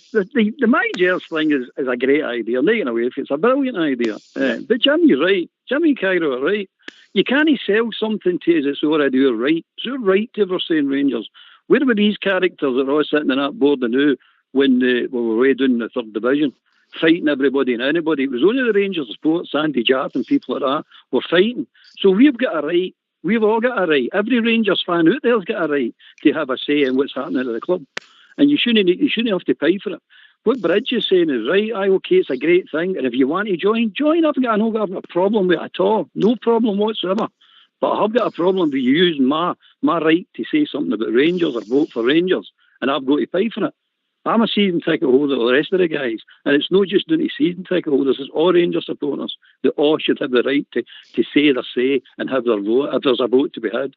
MyGers thing is a great idea. Not away if it's a brilliant idea. But Jimmy's right. Jimmy and Cairo are right. You can't sell something to us that's already your right. It's your right to ever saying Rangers. Where were these characters that are all sitting in that board and now when we were way down in the third division, fighting everybody and anybody? It was only the Rangers support, Sandy Jarrett and people like that were fighting. So we've got a right. We've all got a right. Every Rangers fan out there's got a right to have a say in what's happening at the club. And you shouldn't have to pay for it. What Bridge is saying is right. Okay, it's a great thing. And if you want to join. I've got a problem with it at all. No problem whatsoever. But I've got a problem with you using my right to say something about Rangers or vote for Rangers. And I've got to pay for it. I'm a season ticket holder with the rest of the guys. And it's not just down to season ticket holders. It's all Rangers supporters. They all should have the right to say their say and have their vote if there's a vote to be had.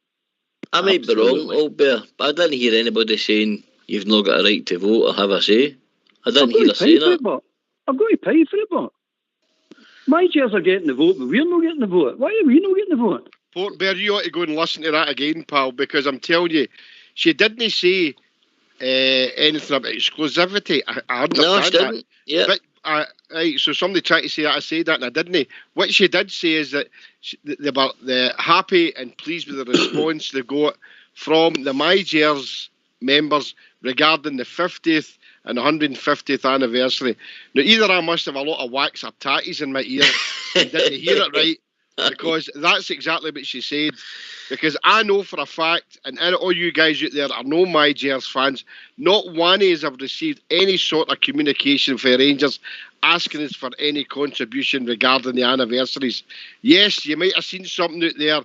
I might be wrong, Albert, but I didn't hear anybody saying you've not got a right to vote or have a say. I didn't hear her saying that. I've got to pay for it, but MyGers are getting the vote, but we're not getting the vote. Why are we not getting the vote? Portbear, you ought to go and listen to that again, pal, because I'm telling you, she didn't say anything about exclusivity. I understand no, she didn't. that. Yeah. But, right, so somebody tried to say that I said that and I didn't. What she did say is that they were happy and pleased with the response they got from the MyGers members regarding the 50th and 150th anniversary. Now, either I must have a lot of wax or tatties in my ear and didn't hear it right, because that's exactly what she said. Because I know for a fact, and all you guys out there are no MyGers fans, not one of us have received any sort of communication for Rangers asking us for any contribution regarding the anniversaries. Yes, you might have seen something out there,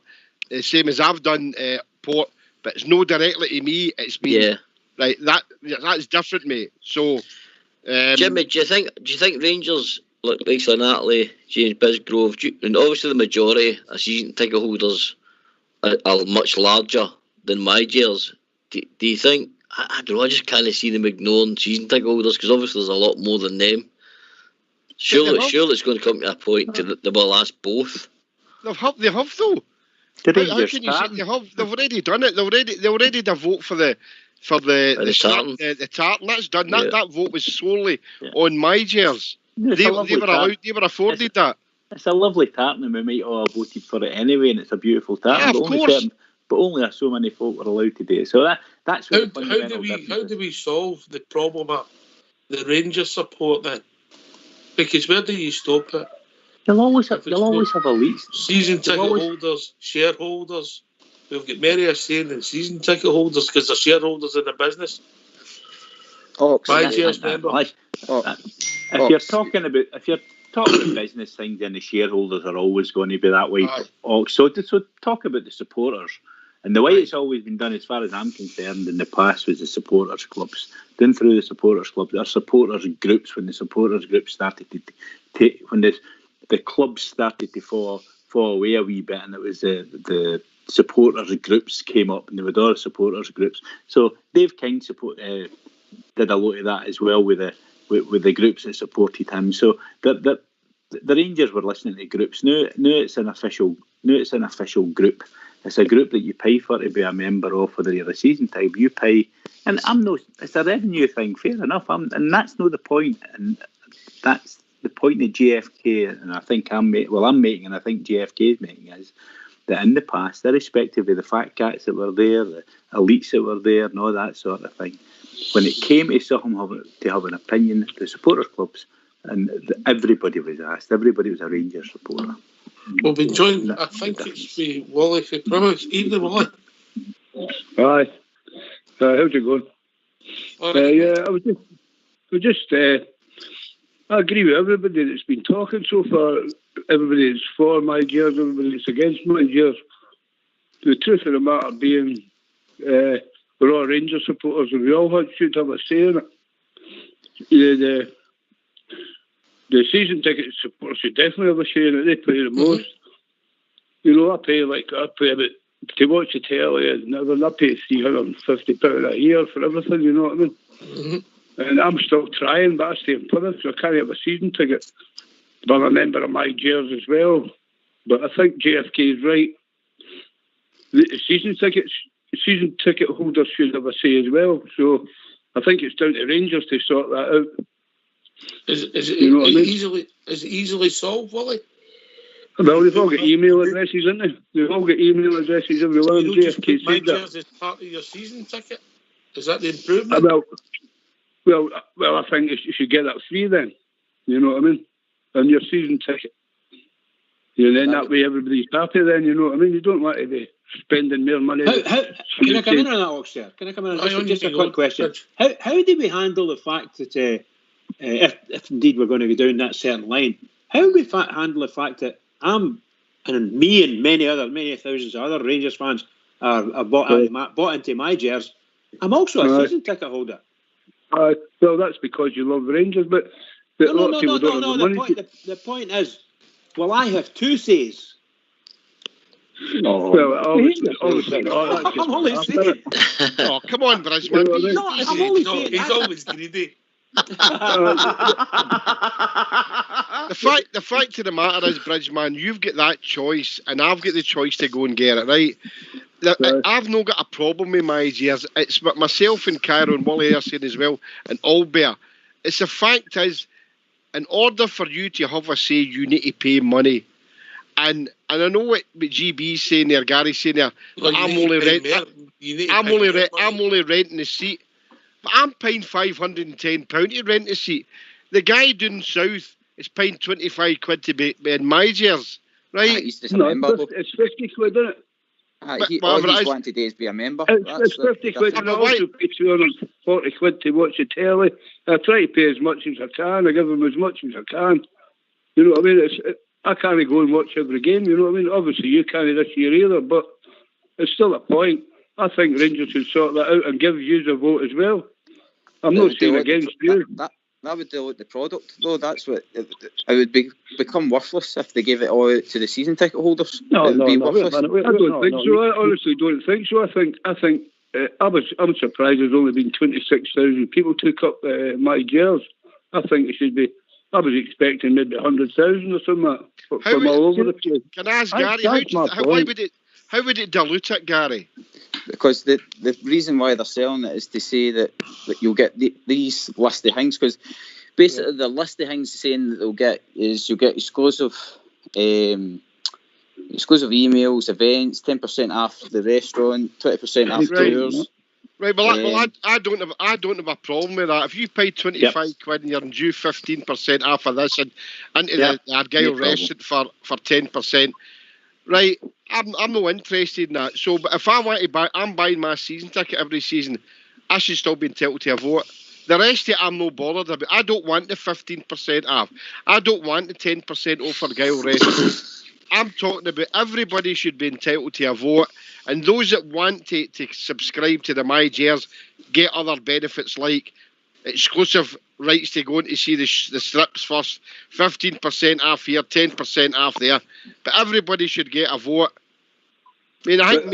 the same as I've done, Port, but it's no directly to me. It's been right. That's different, mate. So, Jimmy, do you think Rangers, like Natalie, James Bisgrove, and obviously the majority of season ticket holders are much larger than MyGers? Do you think? I don't know. I just kind of see them ignoring season ticket holders because obviously there's a lot more than them. Surely it's going to come to a point that they will ask both. They have though. How can you say they have? They've already done it. They already did a vote for the tartan. That's done. Yeah. That vote was solely on MyGers. They were afforded that. It's a lovely tartan, and we might all have voted for it anyway, and it's a beautiful tartan. Yeah, of course. But only so many folk are allowed to do it. So that's how do we solve the problem of the Rangers support then? Because where do you stop it? You'll always have elites. Season ticket holders, shareholders. We've got many saying than season ticket holders because they're shareholders in the business. MyGers member. If you're talking about business things, then the shareholders are always going to be that way. So talk about the supporters. And the way it's always been done, as far as I'm concerned, in the past was the supporters clubs. Then through the supporters clubs, there are supporters groups. When the supporters groups started when the clubs started to fall away a wee bit, and it was the supporters groups came up, and there were other supporters groups. So Dave King did a lot of that as well with the groups that supported him. So the Rangers were listening to groups. Now it's an official group. It's a group that you pay for to be a member of, whether you're a season type. You pay, and it's a revenue thing. Fair enough, and that's not the point. And that's the point that GFK and I think I'm making, and I think GFK is making, is that in the past, irrespective of the fat cats that were there, the elites that were there, and all that sort of thing, when it came to something to have an opinion, the supporters clubs, and everybody was asked. Everybody was a Rangers supporter. We've been joined, I think it's the Wally for Plymouth. Evening, Wally. Hi. How's it going? I agree with everybody that's been talking so far. Everybody that's for MyGers, everybody that's against MyGers. The truth of the matter being, we're all Rangers supporters, and we all should have a say in it. The season ticket supporters should definitely have a say in it. They pay the most. I pay about to watch the telly, and I pay £350 a year for everything. You know what I mean? Mm-hmm. And I'm still trying, but I stay in Plymouth, so I can't have a season ticket. But I'm a member of MyGers as well. But I think JFK is right. The season ticket holders should have a say as well. So I think it's down to Rangers to sort that out. Is it easily solved, Wally? Well, they've all got email addresses, haven't they? They've all got email addresses everywhere. So you don't just put MyGers as part of your season ticket? Is that the improvement? Well, I think you should get that free then. You know what I mean? And your season ticket. Then that way everybody's happy then, you know what I mean? You don't want to be spending more money. Can I come in on that, Oxford? Can I come in on that? Just a quick question. How do we handle the fact that if indeed we're going to go down that certain line, how do we handle the fact that me and many thousands of other Rangers fans are bought into MyGers? I'm also a season ticket holder. Well, that's because you love Rangers, but lots of people don't have the money. The point is, well, I have two says. Well, obviously I'm only saying. Oh, come on, Bridgman. I'm only saying. He's always greedy. The fact of the matter is, Bridgman, you've got that choice, and I've got the choice to go and get it, right? I've not got a problem with MyGers. It's what myself and Cairo and Wally are saying as well, and Albert. It's the fact is, in order for you to have a say, you need to pay money. And I know what GB's saying there, Gary's saying there. Well, I'm only renting the seat. But I'm paying £510 to rent a seat. The guy down south is paying £25 to be in MyGers. right? He's just a member. Though. It's 50 quid, isn't it? All whatever it he's is. wanting to do is be a member. It's 50 quid, and I also pay 240 quid to watch the telly. I try to pay as much as I can. I give them as much as I can. You know what I mean? I can't go and watch every game. You know what I mean? Obviously, you can't this year either, but it's still a point. I think Rangers should sort that out and give you a vote as well. I'm not saying against you. That would dilute the product, though. That's what it would become worthless if they gave it all out to the season ticket holders. No, it would be worthless. I don't think so. I honestly don't think so. I think I'm surprised there's only been 26,000 people took up MyGers. I think it should be. I was expecting maybe 100,000 or something from all over the place. Can I ask Gary, how would it dilute it, Gary? Because the reason why they're selling it is to say that you'll get these list of things. Because basically the list of things saying that you'll get exclusive emails, events, 10% off the restaurant, 20% off tours. Right, well, I don't have a problem with that. If you pay 25 quid and you're due 15% off of this and into the Argyle restaurant for 10%, right? I'm no interested in that. So, but if I want to buy, I'm buying my season ticket every season. I should still be entitled to a vote. The rest of it, I'm no bothered about. I don't want the 15% off. I don't want the 10% off Argyle restaurant. I'm talking about everybody should be entitled to a vote, and those that want to subscribe to the MyGers get other benefits like exclusive rights to go in to see the strips first, 15% off here, 10% off there. But everybody should get a vote. I mean, I think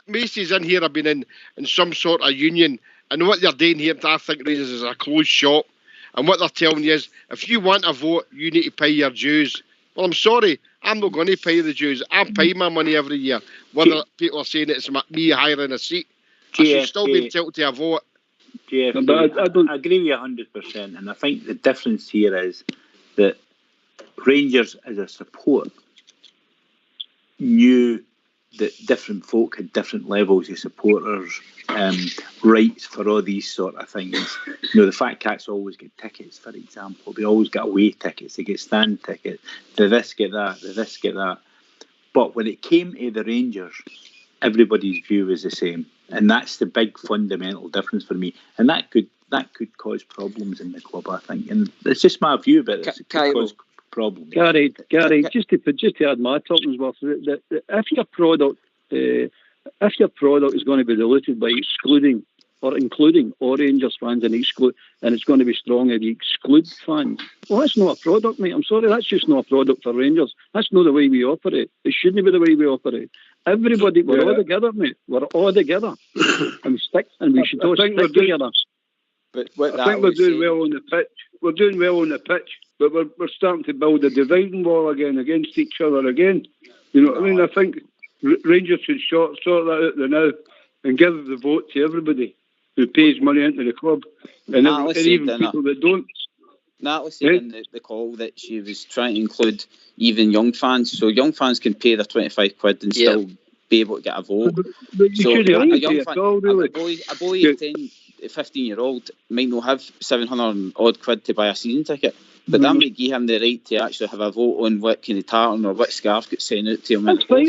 Macy's in here have been in some sort of union, and what they're doing here, I think, Rangers is a closed shop. And what they're telling you is, if you want a vote, you need to pay your dues. Well, I'm sorry, I'm not going to pay the dues. I pay my money every year. Whether people are saying it's me hiring a seat, I should still be entitled to a vote. Jeff, I agree with you 100%, and I think the difference here is that Rangers, as a support, knew that different folk had different levels of supporters, rights for all these sort of things. You know, the Fat Cats always get tickets, for example. They always get away tickets, they get stand tickets, they this get that, they this get that. But when it came to the Rangers, everybody's view was the same. And that's the big fundamental difference for me. And that could cause problems in the club, I think. And it's just my view, but it could cause problems. Gary, just to add my talking as well, if your product is going to be diluted by excluding or including all Rangers fans and it's going to be strong if you exclude fans, well, that's not a product, mate. I'm sorry, that's just not a product for Rangers. That's not the way we operate. It shouldn't be the way we operate. Everybody, we're all together, mate. We're all together, and we should all stick together. But I think we're doing well on the pitch. We're doing well on the pitch, but we're starting to build a dividing wall again against each other again. You know what I mean? I think Rangers should sort that out there now and give the vote to everybody who pays money into the club, and even people that don't. Natalie said in the call that she was trying to include even young fans, so young fans can pay their 25 quid and still be able to get a vote. But you should a young fan, really. A boy 10, 15-year-old might not have 700 odd quid to buy a season ticket, but that might give him the right to actually have a vote on what kind of tartan or what scarf gets sent out to him. That's fine,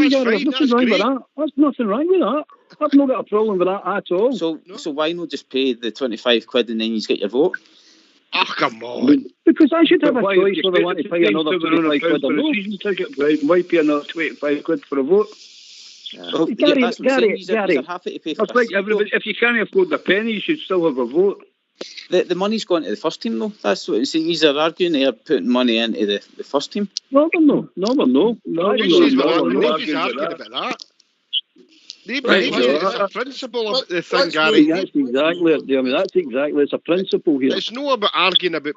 Gary. There's nothing wrong with that. There's nothing wrong with that. I've not got a problem with that at all. So why not just pay the 25 quid and then you get your vote? Oh, come on. Because I should have a choice whether I want to pay another 25 quid or not. Season ticket, right? Why pay another 25 quid for a vote? Gary, I think everybody, if you can't afford a penny, you should still have a vote. The money's going to the first team, though. That's what I'm saying. These are arguing they're putting money into the first team. No. Nobody's arguing about that. It's a principle of the thing, Gary. That's exactly it. I mean, it's a principle here. It's not about arguing about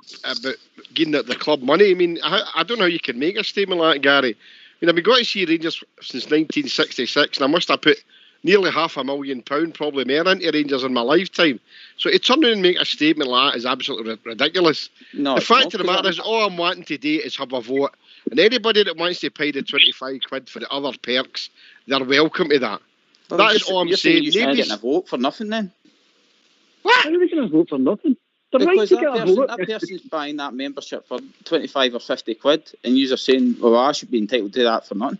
getting the club money. I mean, I don't know how you can make a statement like that, Gary. I mean, I've been going to see Rangers since 1966, and I must have put nearly £500,000, probably more, into Rangers in my lifetime. So to turn around and make a statement like that is absolutely ridiculous. No, the fact of the matter is, all I'm wanting to do is have a vote. And anybody that wants to pay the 25 quid for the other perks, they're welcome to that. Well, that's all I'm saying. You're getting a vote for nothing then? What? How are we going to vote for nothing? The right Because to get a vote. that person's buying that membership for 25 or 50 quid, and you're saying, well, I should be entitled to that for nothing.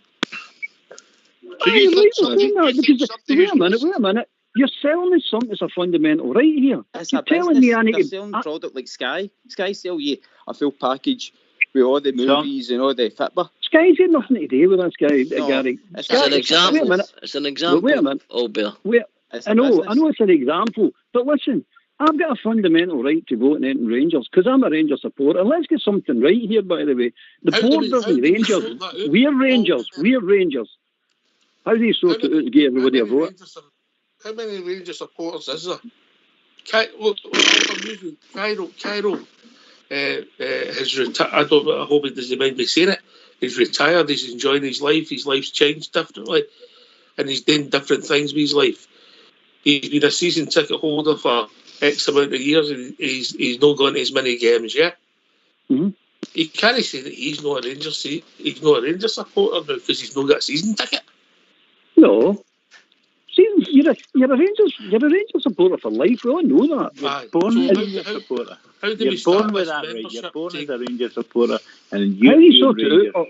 So you think somebody, Wait a minute. You're selling us something that's a fundamental right here. It's You're a telling business. me I need They're to... selling product like Sky. Sky sell you a full package with all the movies and all the Fitbit. Sky's got nothing to do with this guy, No, Gary. It's an example. Wait a minute. It's an example. Wait a minute. Albert. I know it's an example, but listen, I've got a fundamental right to vote in Rangers because I'm a Rangers supporter. And let's get something right here, by the way. The board doesn't Rangers. We're Rangers. We're Rangers. How do you sort it out to get everybody a vote? How many Rangers supporters is there? Cairo has retired. I hope he doesn't mind me saying it. He's retired. He's enjoying his life. His life's changed differently, and he's doing different things with his life. He's been a season ticket holder for X amount of years, and he's not gone to as many games yet. Mm-hmm. He can't say that he's not a Rangers. He's not a Rangers supporter now because he's not got a season ticket. No. You're a Rangers supporter for life. We all know that. You're born as a Rangers supporter. You're born with that right. You're born as a Rangers supporter, and how you sort it out?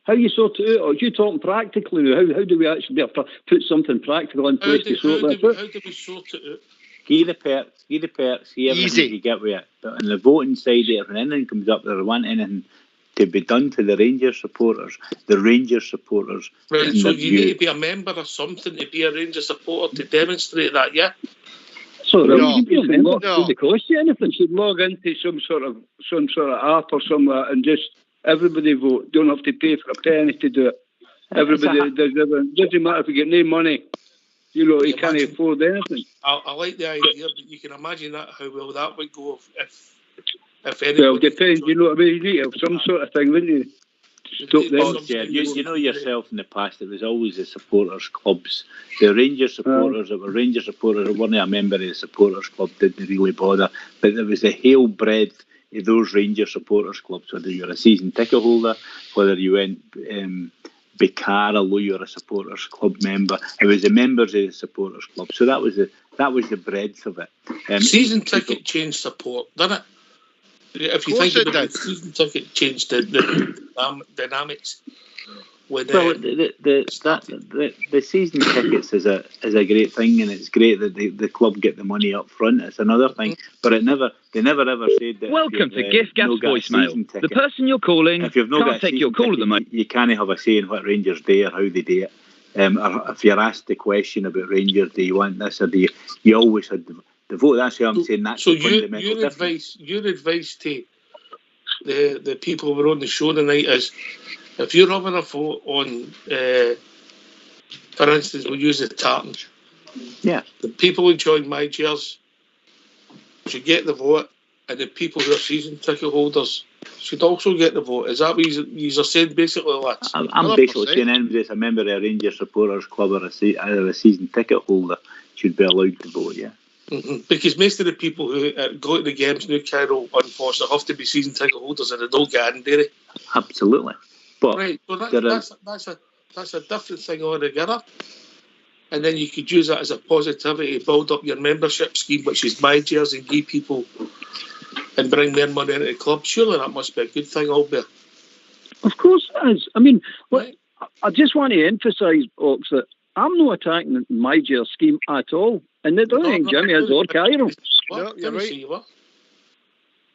How you sort it out? Are you talking practically? How do we actually put something practical in place to sort that out? How do we sort it out? Give the perks, see everything you get with it. But on the voting side, if anything comes up, they want anything to be done to the Rangers supporters. Right, so you need to be a member of something to be a Rangers supporter to demonstrate that, yeah? So you be a member. Does it cost you anything? You should log into some sort of app or something and just everybody vote. Don't have to pay for a penny to do it. Everybody does everything. Doesn't matter if you get no money. You can't afford anything. I like the idea, but you can imagine that how well that would go if anybody... Well, depends, you know what I mean? You need to have some sort of thing, wouldn't you? Stop them. Yeah, you know yourself in the past, it was always the supporters' clubs. The Rangers supporters that were Rangers supporters that weren't a member of the supporters' club didn't really bother. But there was a hail breadth of those Rangers supporters' clubs, whether you're a season ticket holder, whether you went... Becara, you're a supporters club member. It was the members of the supporters club, so that was the breadth of it. Season ticket changed support, didn't it? If you think about it, season ticket changed the dynamics. Well, the season tickets is a great thing, and it's great that the club get the money up front. It's another thing, but they never ever said that. Welcome to Gift Gap's voicemail. The person you're calling if you've not can't take your call at the moment. You can't have a say in what Rangers do or how they do it. Or if you're asked the question about Rangers, do you want this or do you always had the vote? That's what I'm saying. That's so the fundamental difference. Your advice to the people who were on the show tonight is, if you're having a vote on, for instance, we'll use the tartan. Yeah. The people who join MyGers should get the vote, and the people who are season ticket holders should also get the vote. Is that what you are saying, basically, lads? I'm basically saying anybody that's a member of a Rangers supporters club or a season ticket holder should be allowed to vote, yeah. Mm-hmm. Because most of the people who go to the games now, Carol, unfortunately, have to be season ticket holders, and they don't get in, do they? Absolutely. But right, so that's a different thing altogether. And then you could use that as a positivity to build up your membership scheme, which is MyGers, and give people and bring more money into the club. Surely that must be a good thing, Albert. Of course it is. I mean, right. I just want to emphasise, Ox, that I'm not attacking the MyGers scheme at all. And they don't think Jimmy is or Cairo. No, you're right.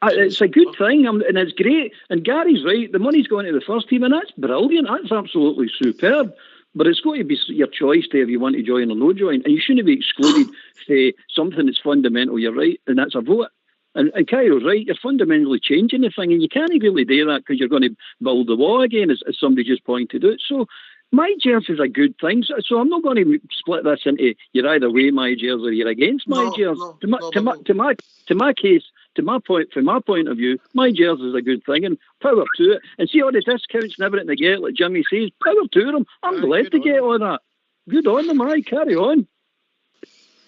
It's a good thing, and it's great. And Gary's right. The money's going to the first team, and that's brilliant. That's absolutely superb. But it's got to be your choice to if you want to join or no join. And you shouldn't be excluded to something that's fundamental. You're right, and that's a vote. And Cairo's right. You're fundamentally changing the thing, and you can't really do that because you're going to build the wall again, as somebody just pointed out. So MyGers is a good thing. So I'm not going to split this into you're either way MyGers or you're against MyGers. From my point of view, MyGers is a good thing, and power to it. And see all the discounts and everything they get, like Jimmy says, power to them. I'm glad to get all that. Good on them, carry on.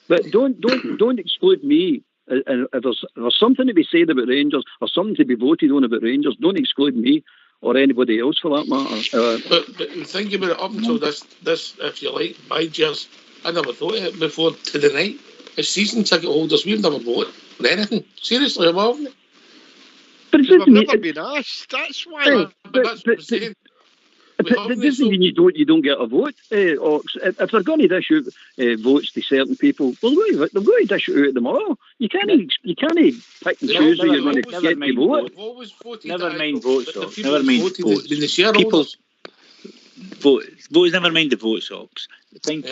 But don't exclude me. And if there's something to be said about Rangers or something to be voted on about Rangers, don't exclude me or anybody else for that matter. But think about it, up until this, if you like, MyGers, I never thought of it before to the night. as season ticket holders, we've never voted for anything. Seriously, we haven't. But it We've doesn't mean never been asked. That's why. Hey, But that's what I'm saying. That doesn't mean you don't get a vote. Ox. If they're going to dish out votes to certain people, well, they're going to dish it out to them all. You can't pick and choose who you're going to get to vote. Never mind votes. Never mind votes. Votes. Never mind the votes, Ox. I think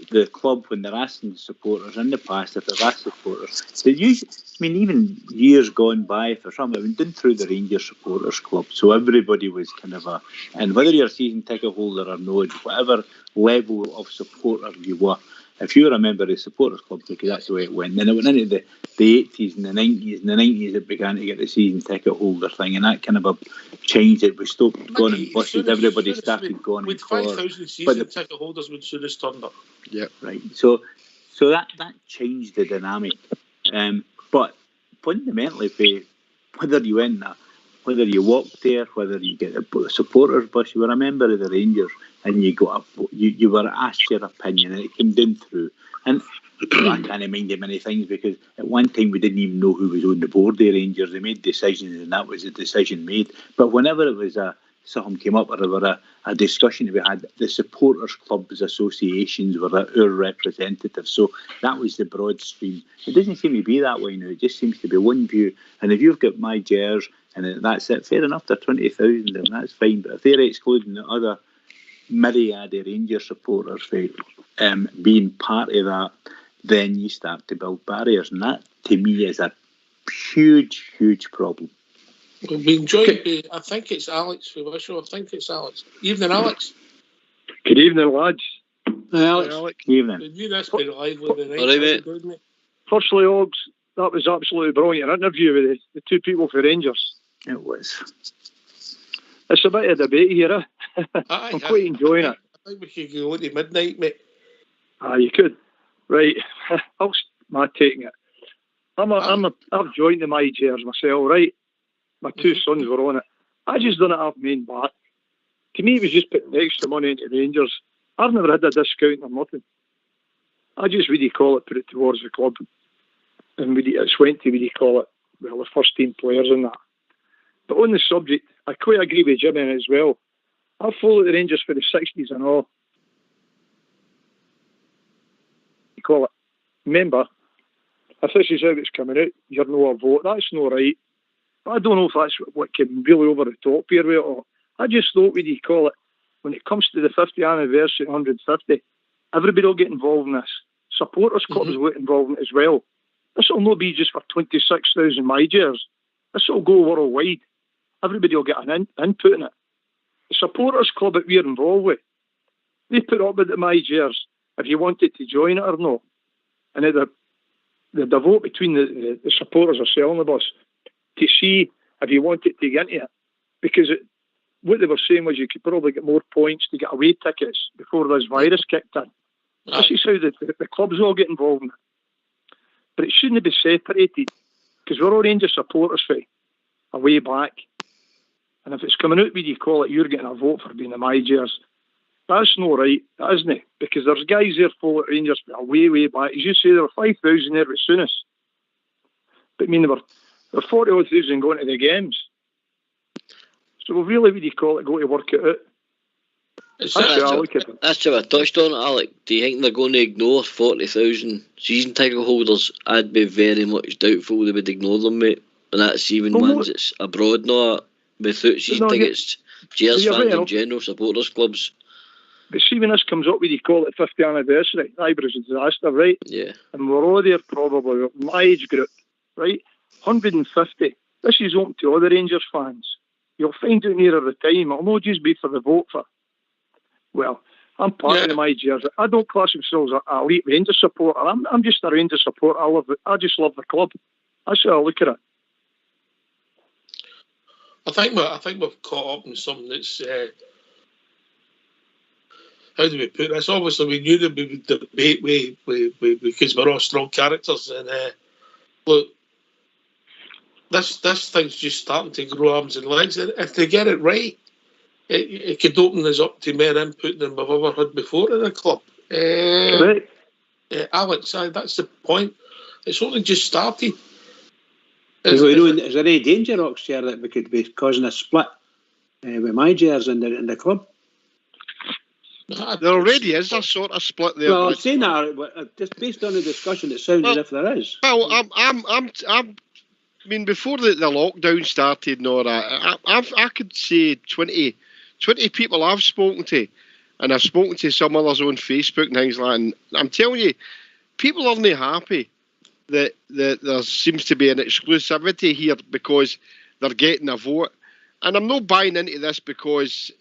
the club, when they're asking supporters in the past, if they've asked supporters, they usually, I mean, even years gone by for some, I mean, done through the Rangers supporters club, so everybody was kind of and whether you're a season ticket holder or not, whatever level of supporter you were, if you were a member of the supporters club, because that's the way it went. Then it went into the 80s and the 90s. In the 90s, it began to get the season ticket holder thing, and that kind of changed it. We stopped going in buses. Everybody started going in cars. 5,000 season ticket holders would soon have turned up. Yeah, right. So that changed the dynamic. But fundamentally, whether you win that, whether you walk there, whether you get a supporters bus, you were a member of the Rangers and you got you were asked your opinion and it came down through. And I can't mind the many things, because at one time we didn't even know who was on the board of the Rangers. They made decisions and that was the decision made. But whenever it was something came up or there were a discussion we had, the supporters clubs associations were our representatives. So that was the broad stream. It doesn't seem to be that way now. It just seems to be one view. And if you've got MyGers and that's it, fair enough, they're 20,000 and that's fine. But if they're excluding the other myriad of Rangers supporters for being part of that, then you start to build barriers. And that, to me, is a huge, huge problem. We've been joined. I think it's Alex for Wishaw. I think it's Alex. Evening, Alex. Good evening, lads. Alex. Evening. You this been lively tonight. All right, mate. Good, mate. Firstly, Oggs, that was absolutely brilliant interview with the two people for Rangers. It was. It's a bit of debate here, eh? I'm quite enjoying it. I think we could go to midnight, mate. You could. Right. My taking it. I've joined the MyGers myself, right? My two sons were on it. I just done it off main back. To me, it was just putting extra money into Rangers. I've never had a discount or nothing. I just, put it towards the club. And it's went to, the first team players and that. But on the subject, I quite agree with Jimmy as well. I've followed the Rangers for the 60s and all. Remember, if this is how it's coming out, you're no a vote. That's not right. I don't know if that's what came really over the top here with it, or I just thought when it comes to the 50th anniversary, 150, everybody will get involved in this. Supporters clubs will get involved in it as well. This will not be just for 26,000 MyGers. This will go worldwide. Everybody will get an input in it. The supporters club that we're involved with, they put up with the MyGers if you wanted to join it or not. And the vote between the supporters are selling the bus to see if you wanted to get into it. Because what they were saying was you could probably get more points to get away tickets before this virus kicked in. This is how the clubs all get involved in it. But it shouldn't be separated, because we're all Rangers supporters for a way back. And if it's coming out with you're getting a vote for being a MyGers, that's not right, isn't it? Because there's guys there for Rangers a way back. As you say, there were 5,000 there as soon as. But I mean, there were 40,000 going to the games. So we've really, go to work it out. That's what I touched on, Alec. Do you think they're going to ignore 40,000 season ticket holders? I'd be very much doubtful they would ignore them, mate. And that's even ones that's abroad, not without season tickets. Cheers fans in general, supporters clubs. But see, when this comes up, 50th anniversary, Ibrox is a disaster, right? Yeah. And we're all there probably, my age group, right? 150. This is open to other Rangers fans. You'll find out nearer the time. It'll not just be for the vote for. Well, I'm part of the MyGers. I don't class myself as an elite Rangers supporter. I'm just a Rangers supporter. I just love the club. That's how I look at it. I think we've caught up in something that's how do we put this? Obviously, we knew that we would debate because we're all strong characters, and look, this thing's just starting to grow arms and legs. And if they get it right, it could open us up to more input than we've ever had before in the club. Correct. Alex, that's the point. It's only just started. Is there any danger, Oxshare, that we could be causing a split with MyGers in the club? There already is a sort of split there. Well, I'm saying that just based on the discussion, it sounds as if there is. Well, I mean, before the lockdown started and all that, I could say 20 people I've spoken to, and I've spoken to some others on Facebook and things like that, and I'm telling you, people aren't happy that there seems to be an exclusivity here because they're getting a vote. And I'm not buying into this because,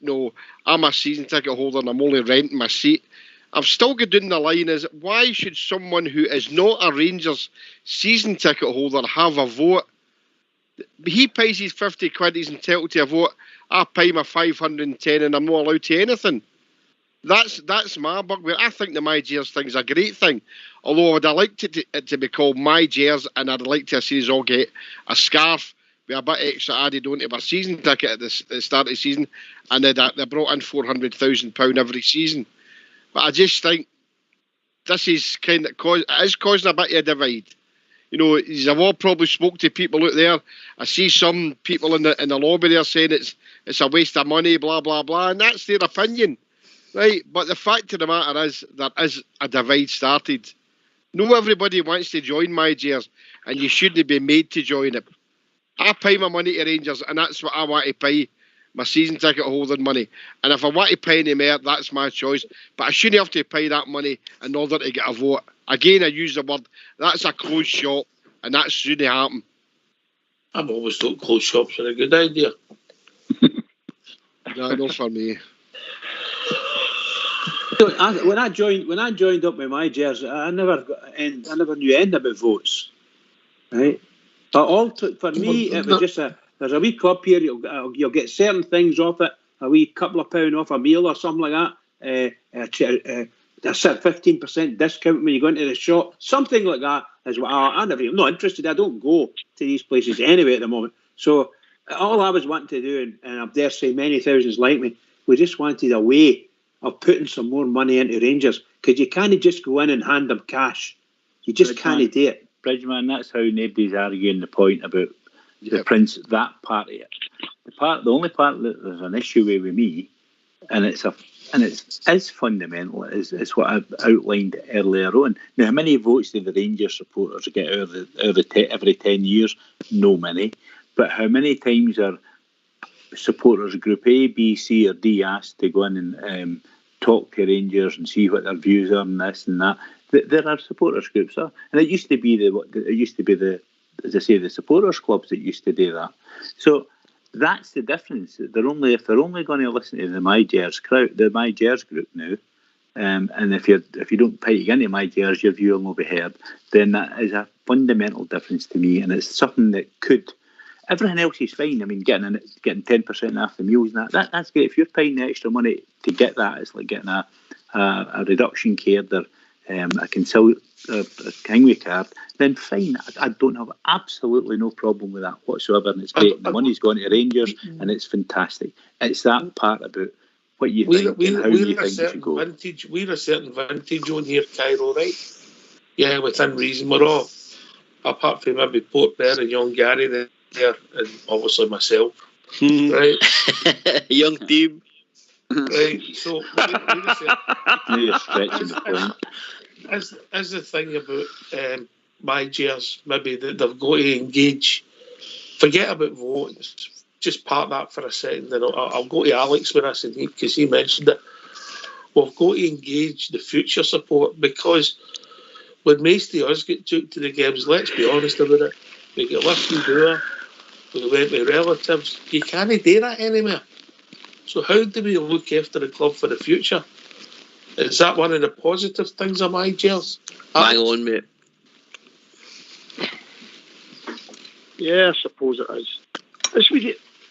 I'm a season ticket holder and I'm only renting my seat. I've still got down the line is, why should someone who is not a Rangers season ticket holder have a vote? He pays his 50 quid, he's entitled to a vote. I pay my 510 and I'm not allowed to anything. That's my bugbear. I think the MyGers thing's a great thing. Although I would have liked it to be called MyGers, and I'd like to see us all get a scarf with a bit extra added onto our season ticket at the start of the season, and they brought in £400,000 every season. But I just think this is kind of causing a bit of a divide. I've all probably spoke to people out there. I see some people in the lobby there saying it's a waste of money, blah blah blah, and that's their opinion, right? But the fact of the matter is there is a divide started. No, everybody wants to join MyGers, and you shouldn't be made to join it. I pay my money to Rangers, and that's what I want to pay, my season ticket holding money. And if I want to pay any more, that's my choice. But I shouldn't have to pay that money in order to get a vote. Again, I use the word, that's a closed shop, and that shouldn't happen. I've always thought closed shops are a good idea. No, not for me. When I joined up with MyGers, I never knew anything about votes, right? But for me, it was just there's a wee club here. You'll get certain things off it, a wee couple of pound off a meal or something like that. That's a 15% discount when you go into the shop, something like that. Is what I'm not interested. I don't go to these places anyway at the moment. So all I was wanting to do, and I dare say many thousands like me, we just wanted a way of putting some more money into Rangers, because you can't just go in and hand them cash. You just can't do it. Bridgman, that's how nobody's arguing the point about the Prince, that part of it. The only part that there's an issue with me, and it's as fundamental as what I've outlined earlier on. Now, how many votes do the Rangers supporters get every 10 years? No many. But how many times are supporters of Group A, B, C, or D asked to go in and talk to Rangers and see what their views are on this and that? There are supporters groups, and it used to be as I say, the supporters clubs that used to do that. So that's the difference. If they're only going to listen to the MyGers crowd, the MyGers group now, and if you don't pay to get into MyGers, your view will not be heard. Then that is a fundamental difference to me, and it's something that could. Everything else is fine. I mean, getting 10% off the meals and that's great. If you're paying the extra money to get that, it's like getting a reduction card or a Kingway card, then fine. I don't have absolutely no problem with that whatsoever, and it's great. The money's going to Rangers, and it's fantastic. It's that part about what you think and how you think you should go. We're a certain vintage on here, Cairo, right? Yeah, within reason. We're all, apart from maybe Port Bear and young Gary there, and obviously myself, right? Young team. Right, so You're stretching the point. As the thing about MyGers, maybe that they've got to engage. Forget about votes. Just park that for a second, and I'll go to Alex with this, because he mentioned it. We've got to engage the future support, because when most of us get took to the games, let's be honest about it, we get lifted door, we went with relatives. You can't do that anymore. So how do we look after the club for the future? Is that one of the positive things of MyGers? Hang on, mate. Yeah, I suppose it is.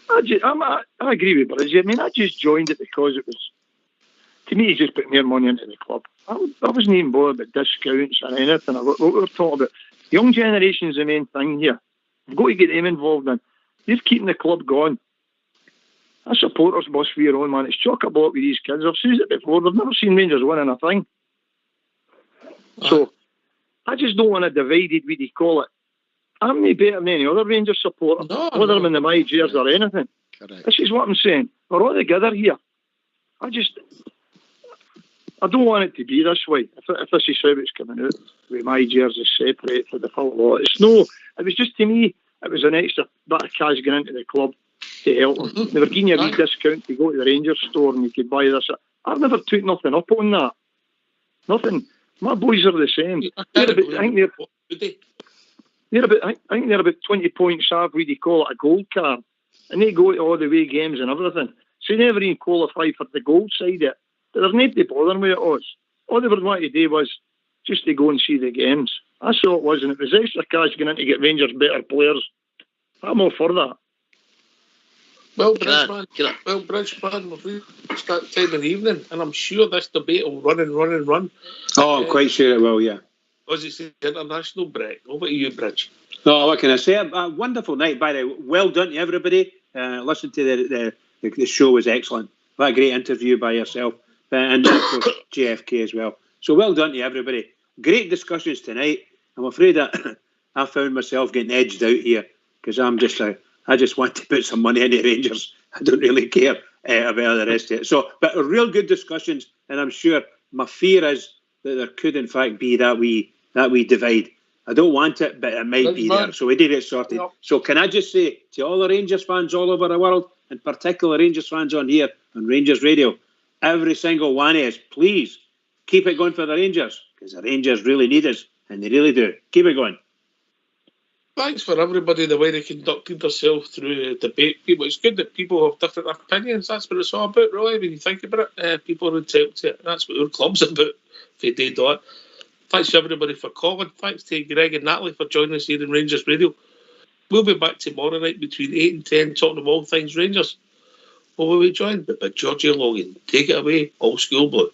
I agree with Bridgie. I mean, I just joined it because it was, to me, just put more money into the club. I wasn't even bothered about discounts or anything. What we're talking about, young generation's the main thing here. We've got to get them involved in. Just keeping the club going. As supporters must be your own, man. It's chock-a-block with these kids. I've seen it before. They've never seen Rangers winning a thing. So I just don't want a divided, what do you call it? I'm no better than any other Rangers supporter, whether I'm in the MyGers or anything. Correct. This is what I'm saying. We're all together here. I don't want it to be this way. If this is how it's coming out, with MyGers is separate for the full lot. It was just, to me, it was an extra bit of cash going into the club to help them. They were giving you a wee discount to go to the Rangers store and you could buy this. I've never took nothing up on that. Nothing. My boys are the same. I think they're about 20 points off, what do you call it, a gold card. And they go to all the away games and everything. So they never even qualify for the gold side yet. There's nobody bothering with it us. All they were wanting to do was just to go and see the games. That's all it was, and it was extra cash going in to get Rangers better players. I'm all for that. Well, Bridgeman, we've reached that time of the evening, and I'm sure this debate will run and run and run. Oh, I'm quite sure it will, yeah. Because it's the international break. Over to you, Bridge. No, what can I say? A wonderful night, by the way. Well done to everybody. Listen to the show was excellent. What a great interview by yourself. And of course, JFK as well. So well done to everybody. Great discussions tonight. I'm afraid that I found myself getting edged out here because I just want to put some money into Rangers. I don't really care about the rest of it. So, but real good discussions, and I'm sure my fear is that there could in fact be that we divide. I don't want it, but it might be there. So we did it sorted. Yep. So can I just say to all the Rangers fans all over the world, and particularly Rangers fans on here on Rangers Radio, every single one of us, please keep it going for the Rangers because the Rangers really need us, and they really do. Keep it going. Thanks for everybody, the way they conducted themselves through the debate. It's good that people have different opinions. That's what it's all about, really, when you think about it. People are entitled to it. That's what our club's about, if they do that. Thanks to everybody for calling. Thanks to Greg and Natalie for joining us here in Rangers Radio. We'll be back tomorrow night between 8 and 10 talking about all things Rangers. Well, we'll be joined by Georgie Logan. Take it away, Old School Blue.